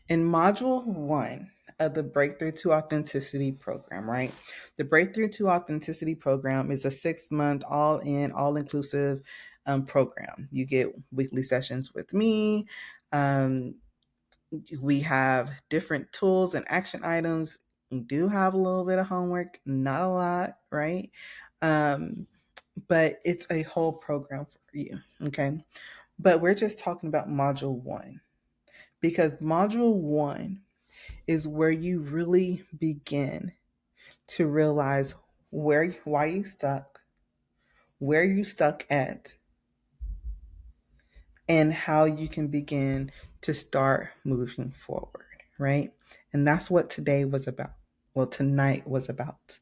In module 1 of the Breakthrough to Authenticity program, right? The Breakthrough to Authenticity program is a 6-month, all in, all inclusive program. You get weekly sessions with me. We have different tools and action items. We do have a little bit of homework, not a lot, right? But it's a whole program for you. Okay. But we're just talking about module 1 because module 1 is where you really begin to realize why you stuck, where you stuck at, and how you can begin to start moving forward, right? And that's what today was about. Well, tonight was about.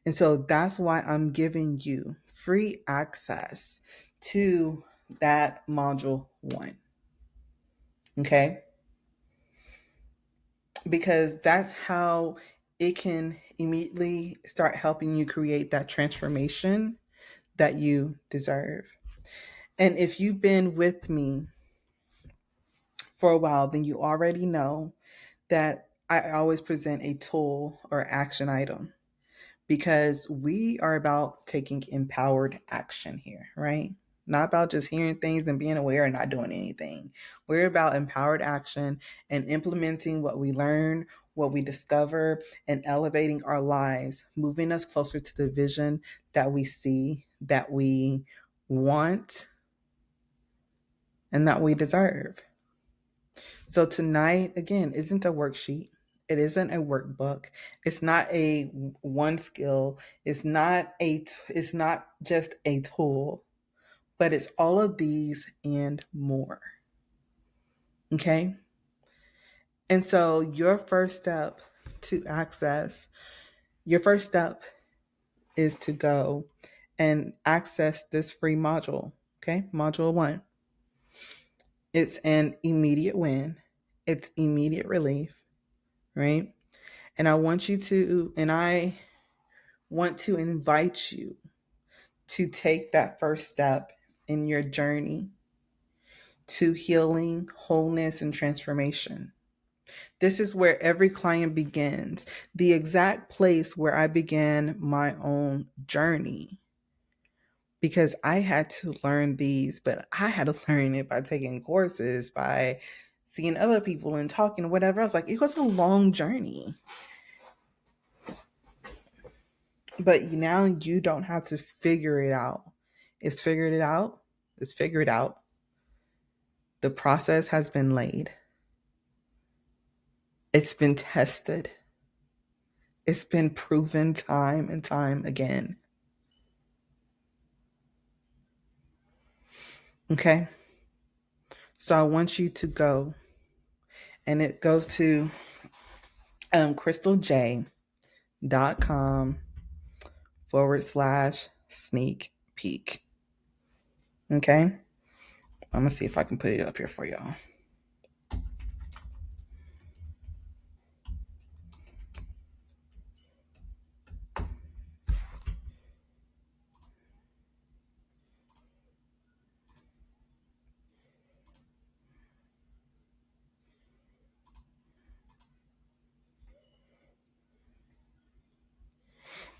And so that's why I'm giving you free access to that module 1. Okay? Because that's how it can immediately start helping you create that transformation that you deserve. And if you've been with me for a while, then you already know that I always present a tool or action item because we are about taking empowered action here, right? Not about just hearing things and being aware and not doing anything. We're about empowered action and implementing what we learn, what we discover, and elevating our lives, moving us closer to the vision that we see, that we want, and that we deserve. So tonight, again, isn't a worksheet. It isn't a workbook. It's not a one skill. It's not just a tool, but it's all of these and more. Okay? And so your first step is to go and access this free module. Okay? Module 1. It's an immediate win. It's immediate relief, right? And I want to invite you to take that first step in your journey to healing, wholeness, and transformation. This is where every client begins, the exact place where I began my own journey. Because I had to learn these, but I had to learn it by taking courses, by seeing other people and talking, whatever else. Like, it was a long journey. But now you don't have to figure it out. It's figured it out. It's figured out. The process has been laid. It's been tested. It's been proven time and time again. Okay? So I want you to go, and it goes to KrystalJ.com/sneak peek. Okay? I'm going to see if I can put it up here for y'all.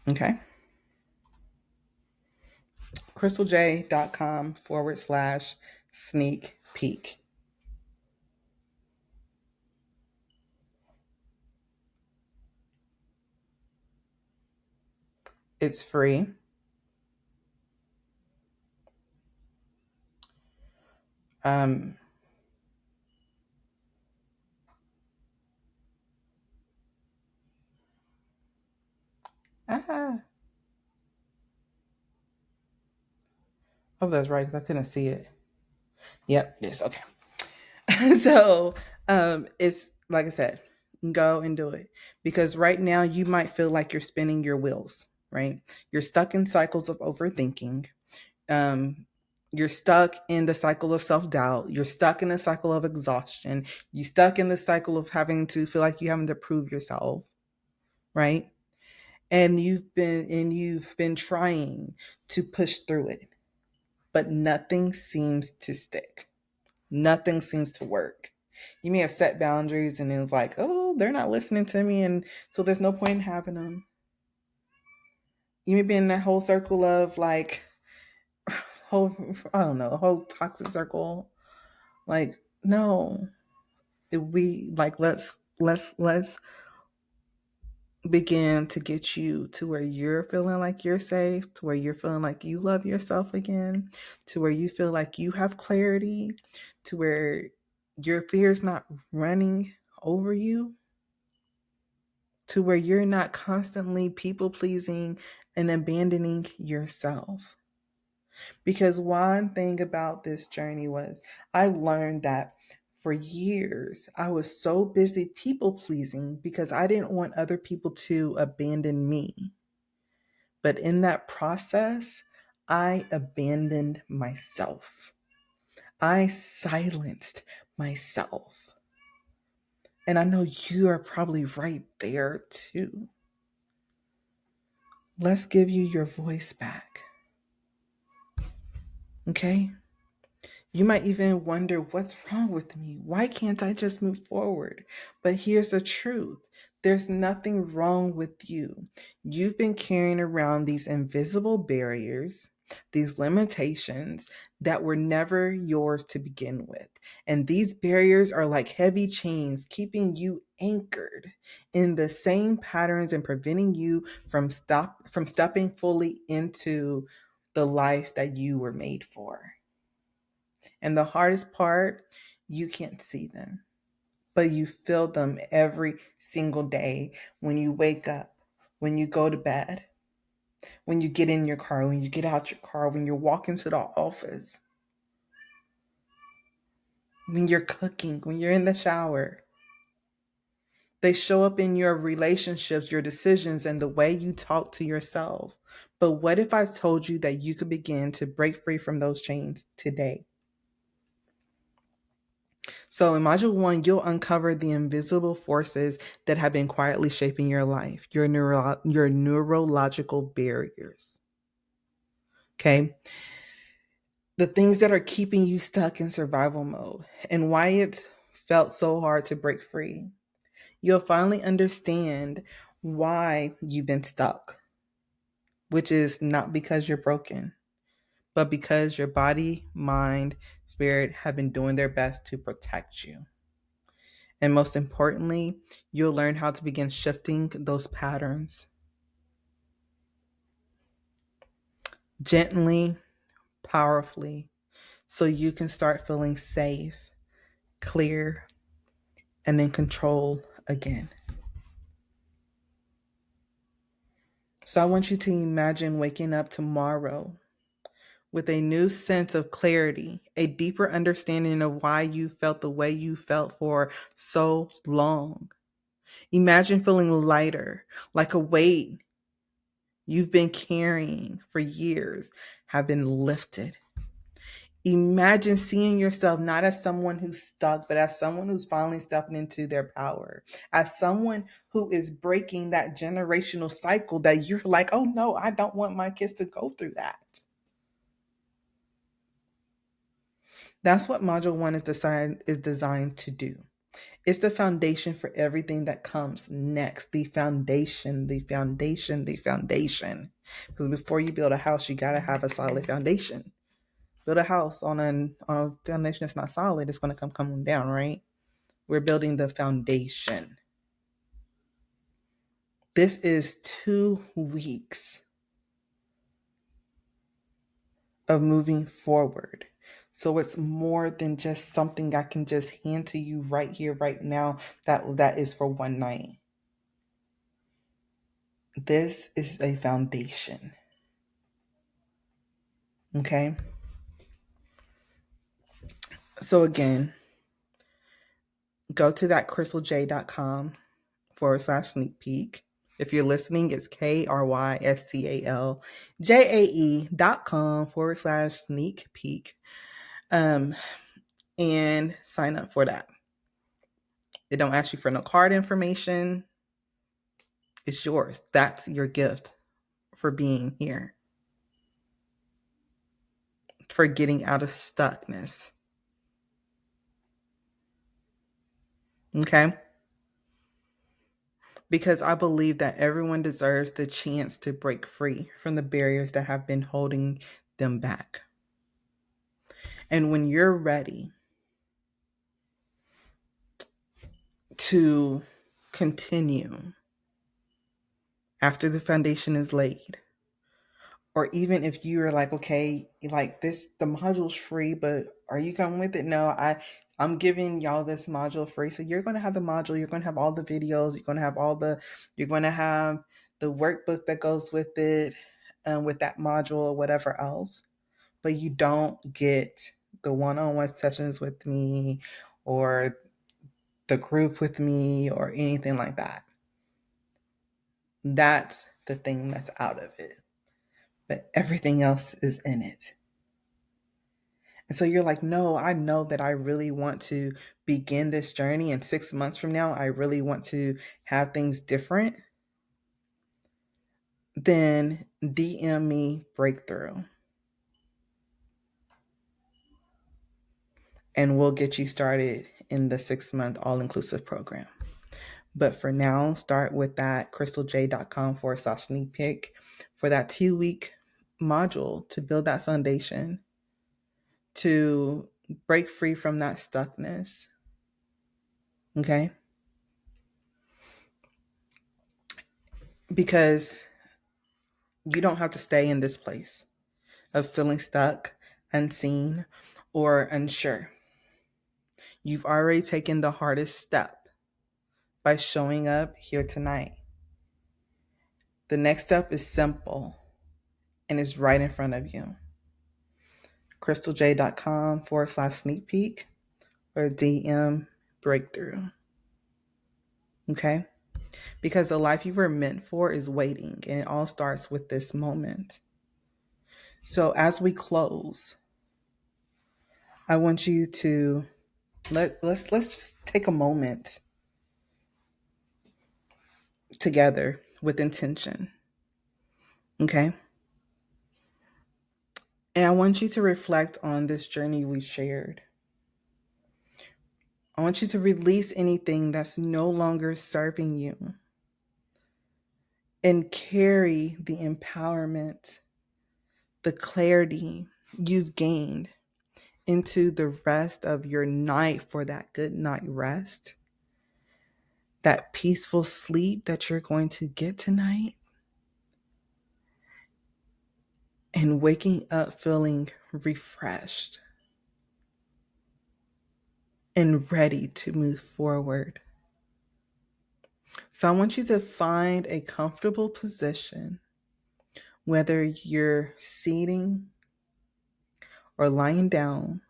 Okay? KrystalJ.com/sneak peek. It's free. Um, ah, oh, that's right, because I couldn't see it. Yep, yes, okay. So it's like I said, go and do it. Because right now you might feel like you're spinning your wheels, right? You're stuck in cycles of overthinking. Um, you're stuck in the cycle of self-doubt. You're stuck in the cycle of exhaustion. You're stuck in the cycle of having to feel like you having to prove yourself, right? And you've been trying to push through it, but nothing seems to stick. Nothing seems to work. You may have set boundaries and then it's like, oh, they're not listening to me. And so there's no point in having them. You may be in that whole circle of like, I don't know, a whole toxic circle. Like, no, let's begin to get you to where you're feeling like you're safe, to where you're feeling like you love yourself again, to where you feel like you have clarity, to where your fear's not running over you, to where you're not constantly people pleasing and abandoning yourself. Because one thing about this journey was I learned that for years I was so busy people pleasing because I didn't want other people to abandon me. But in that process, I abandoned myself. I silenced myself. And I know you are probably right there too. Let's give you your voice back. Okay? You might even wonder, what's wrong with me? Why can't I just move forward? But here's the truth, there's nothing wrong with you. You've been carrying around these invisible barriers, these limitations that were never yours to begin with. And these barriers are like heavy chains keeping you anchored in the same patterns and preventing you from stepping fully into the life that you were made for. And the hardest part, you can't see them, but you feel them every single day when you wake up, when you go to bed, when you get in your car, when you get out your car, when you walk into the office, when you're cooking, when you're in the shower. They show up in your relationships, your decisions, and the way you talk to yourself. But what if I told you that you could begin to break free from those chains today? So, in Module 1, you'll uncover the invisible forces that have been quietly shaping your life, your neurological barriers. Okay. The things that are keeping you stuck in survival mode and why it's felt so hard to break free. You'll finally understand why you've been stuck, which is not because you're broken, but because your body, mind, spirit have been doing their best to protect you. And most importantly, you'll learn how to begin shifting those patterns gently, powerfully, so you can start feeling safe, clear, and in control again. So I want you to imagine waking up tomorrow with a new sense of clarity, a deeper understanding of why you felt the way you felt for so long. Imagine feeling lighter, like a weight you've been carrying for years have been lifted. Imagine seeing yourself not as someone who's stuck, but as someone who's finally stepping into their power, as someone who is breaking that generational cycle that you're like, oh no, I don't want my kids to go through that. That's what Module 1 is designed to do. It's the foundation for everything that comes next. The foundation, the foundation, the foundation. Because before you build a house, you got to have a solid foundation. Build a house on a foundation that's not solid, it's going to come down, right? We're building the foundation. This is 2 weeks of moving forward. So it's more than just something I can just hand to you right here, right now, that is for one night. This is a foundation. Okay. So again, go to that KrystalJ.com/sneak peek. If you're listening, it's KrystalJae.com/sneak peek. And sign up for that. It don't ask you for no card information. It's yours. That's your gift for being here, for getting out of stuckness. Okay? Because I believe that everyone deserves the chance to break free from the barriers that have been holding them back. And when you're ready to continue after the foundation is laid, or even if you are like, okay, like this, the module's free, but are you coming with it? No, I'm giving y'all this module free. So you're going to have the module, you're going to have all the videos, you're going to have the workbook that goes with it, with that module or whatever else. But you don't get the one-on-one sessions with me or the group with me or anything like that. That's the thing that's out of it. But everything else is in it. And so you're like, no, I know that I really want to begin this journey. And 6 months from now, I really want to have things different. Then DM me breakthrough. and we'll get you started in the 6-month all-inclusive program. But for now, start with that KrystalJ.com/sneak peek for that 2-week module to build that foundation, to break free from that stuckness. Okay? Because you don't have to stay in this place of feeling stuck, unseen, or unsure. You've already taken the hardest step by showing up here tonight. The next step is simple and is right in front of you. KrystalJ.com/sneak peek or DM breakthrough. Okay? Because the life you were meant for is waiting, and it all starts with this moment. So as we close, I want you to let's just take a moment together with intention. Okay? And I want you to reflect on this journey we shared. I want you to release anything that's no longer serving you and carry the empowerment, the clarity you've gained into the rest of your night for that good night rest, that peaceful sleep that you're going to get tonight, and waking up feeling refreshed and ready to move forward. So I want you to find a comfortable position, whether you're seating or lying down.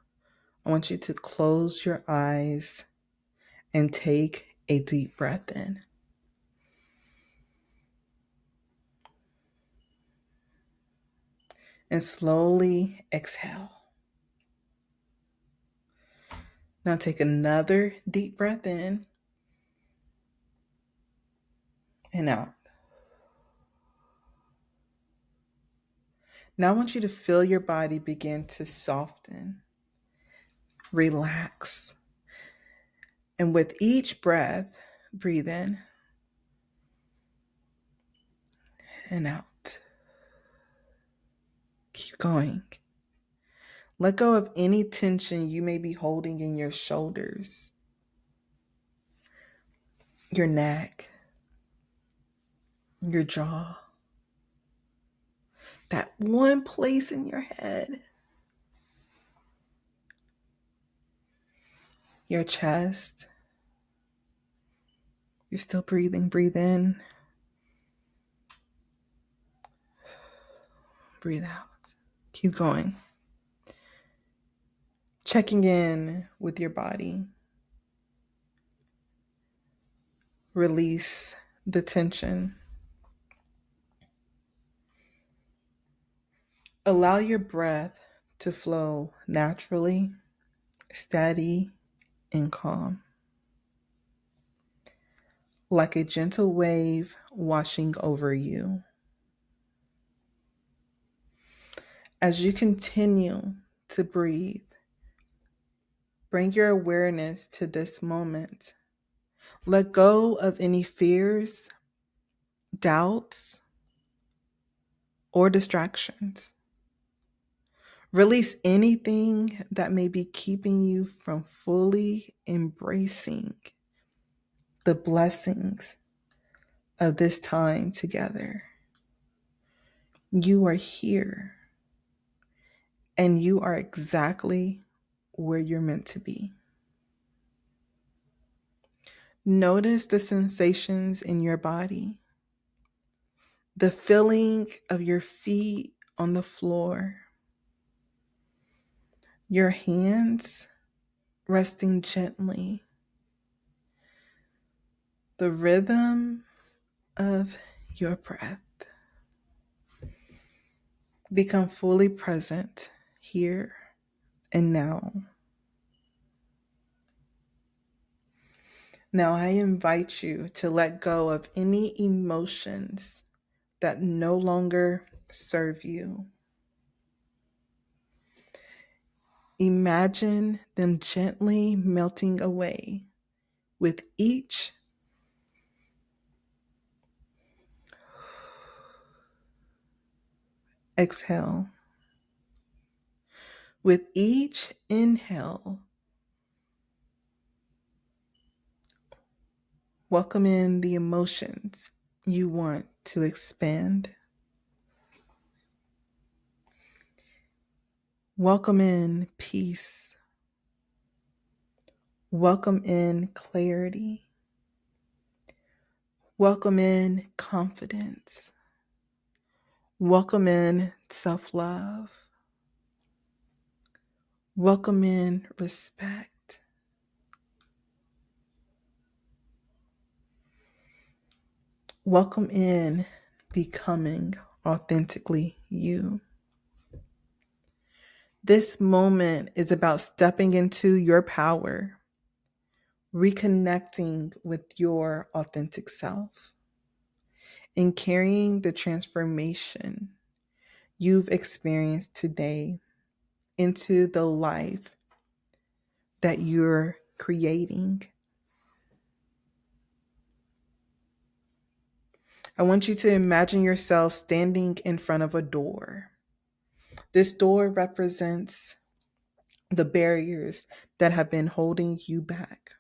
I want you to close your eyes and take a deep breath in. And slowly exhale. Now take another deep breath in and out. Now I want you to feel your body begin to soften, relax. And with each breath, breathe in and out. Keep going. Let go of any tension you may be holding in your shoulders, your neck, your jaw, that one place in your head, your chest. You're still breathing. Breathe in. Breathe out. Keep going. Checking in with your body. Release the tension. Allow your breath to flow naturally, steady, and calm. Like a gentle wave washing over you. As you continue to breathe, bring your awareness to this moment. Let go of any fears, doubts, or distractions. Release anything that may be keeping you from fully embracing the blessings of this time together. You are here, and you are exactly where you're meant to be. Notice the sensations in your body, the feeling of your feet on the floor, your hands resting gently, the rhythm of your breath. Become fully present here and now. Now I invite you to let go of any emotions that no longer serve you. Imagine them gently melting away with each exhale. With each inhale, welcome in the emotions you want to expand. Welcome in peace. Welcome in clarity. Welcome in confidence. Welcome in self-love. Welcome in respect. Welcome in becoming authentically you. This moment is about stepping into your power, reconnecting with your authentic self, and carrying the transformation you've experienced today into the life that you're creating. I want you to imagine yourself standing in front of a door. This door represents the barriers that have been holding you back.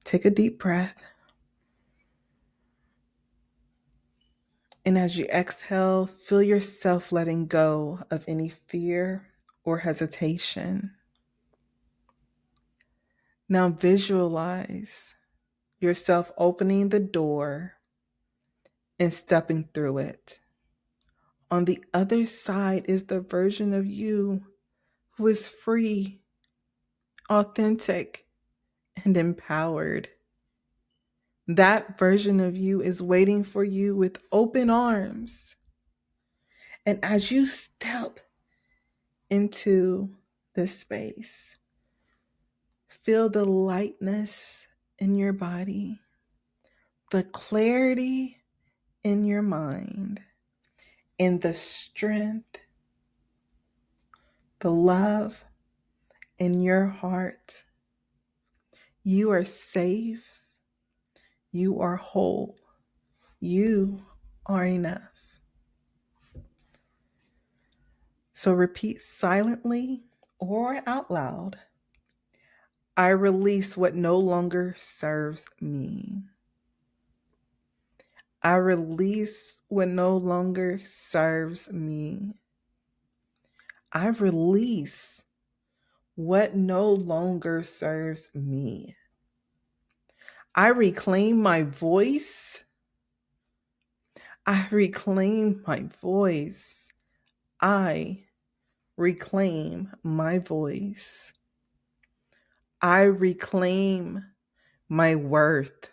Take a deep breath. And as you exhale, feel yourself letting go of any fear or hesitation. Now visualize yourself opening the door and stepping through it. On the other side is the version of you who is free, authentic, and empowered. That version of you is waiting for you with open arms. And as you step into this space, feel the lightness in your body, the clarity in your mind, and the strength, the love in your heart. You are safe. You are whole. You are enough. So repeat silently or out loud. I release what no longer serves me. I release what no longer serves me. I release what no longer serves me. I reclaim my voice. I reclaim my voice. I reclaim my voice. I reclaim my worth.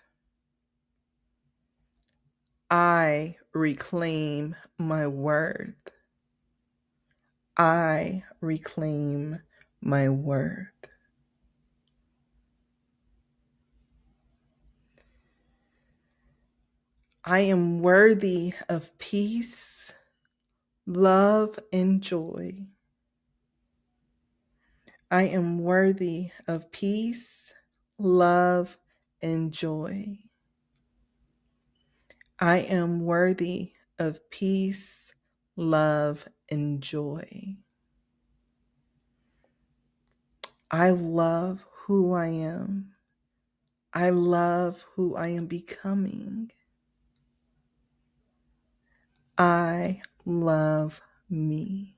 I reclaim my worth. I reclaim my worth. I am worthy of peace, love, and joy. I am worthy of peace, love, and joy. I am worthy of peace, love, and joy. I love who I am. I love who I am becoming. I love me.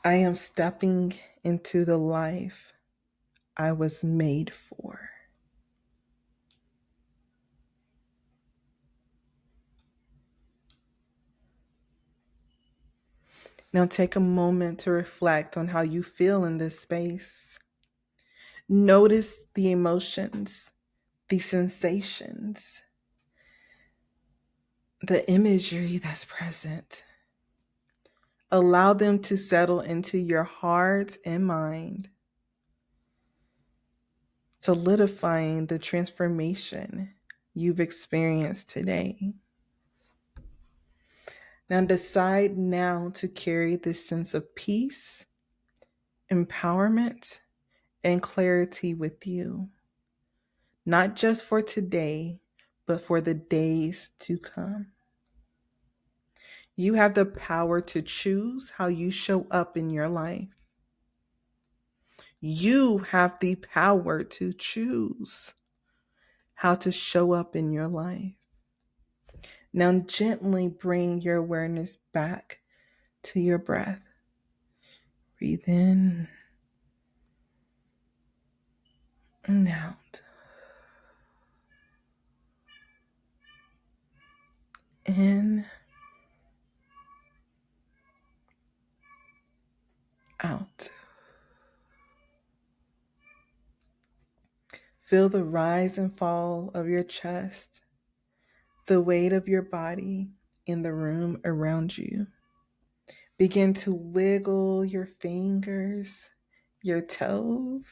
I am stepping into the life I was made for. Now take a moment to reflect on how you feel in this space. Notice the emotions, the sensations, the imagery that's present. Allow them to settle into your heart and mind, solidifying the transformation you've experienced today. Now decide now to carry this sense of peace, empowerment, and clarity with you, not just for today, but for the days to come. You have the power to choose how you show up in your life. You have the power to choose how to show up in your life. Now gently bring your awareness back to your breath. Breathe in and out. In, out. Feel the rise and fall of your chest, the weight of your body in the room around you. Begin to wiggle your fingers, your toes,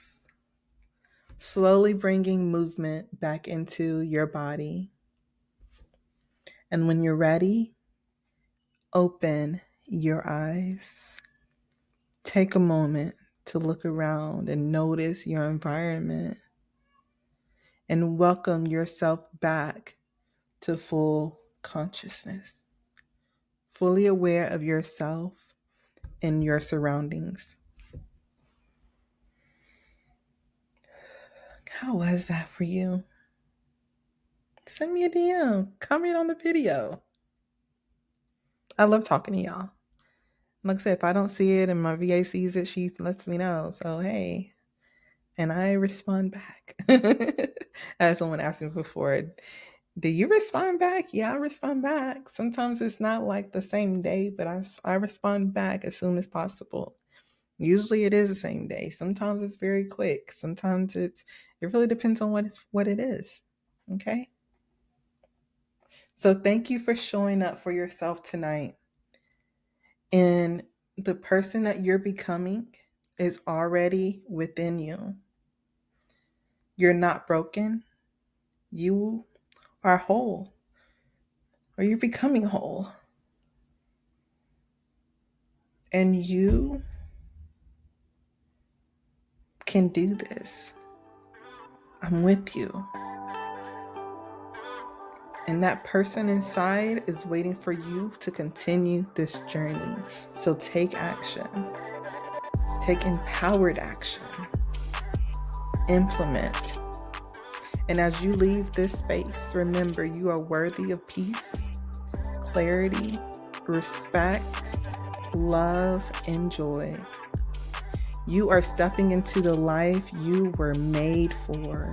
slowly bringing movement back into your body. And when you're ready, open your eyes. Take a moment to look around and notice your environment and welcome yourself back to full consciousness, fully aware of yourself and your surroundings. How was that for you? Send me a DM, comment on the video. I love talking to y'all. Like I said, if I don't see it and my VA sees it, she lets me know. So, hey, and I respond back. As someone asked me before, do you respond back? Yeah, I respond back. Sometimes it's not like the same day, but I respond back as soon as possible. Usually it is the same day. Sometimes it's very quick. Sometimes it really depends on what it is. Okay? So thank you for showing up for yourself tonight. And the person that you're becoming is already within you. You're not broken. You are whole, or you're becoming whole. And you can do this. I'm with you. And that person inside is waiting for you to continue this journey. So take action. Take empowered action. Implement. And as you leave this space, remember you are worthy of peace, clarity, respect, love, and joy. You are stepping into the life you were made for.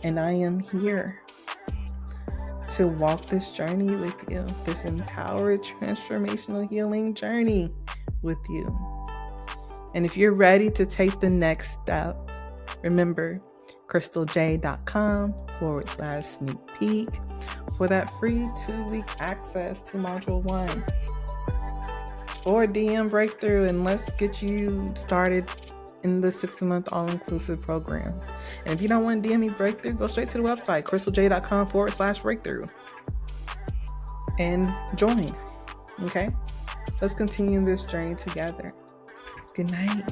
And I am here to walk this journey with you, this empowered transformational healing journey with you. And if you're ready to take the next step, remember KrystalJ.com/sneak peek for that free 2-week access to Module 1. Or DM Breakthrough and let's get you started in the 6-month all-inclusive program. And if you don't want to DM me Breakthrough, go straight to the website, KrystalJ.com/breakthrough and join. Okay? Let's continue this journey together. Good night.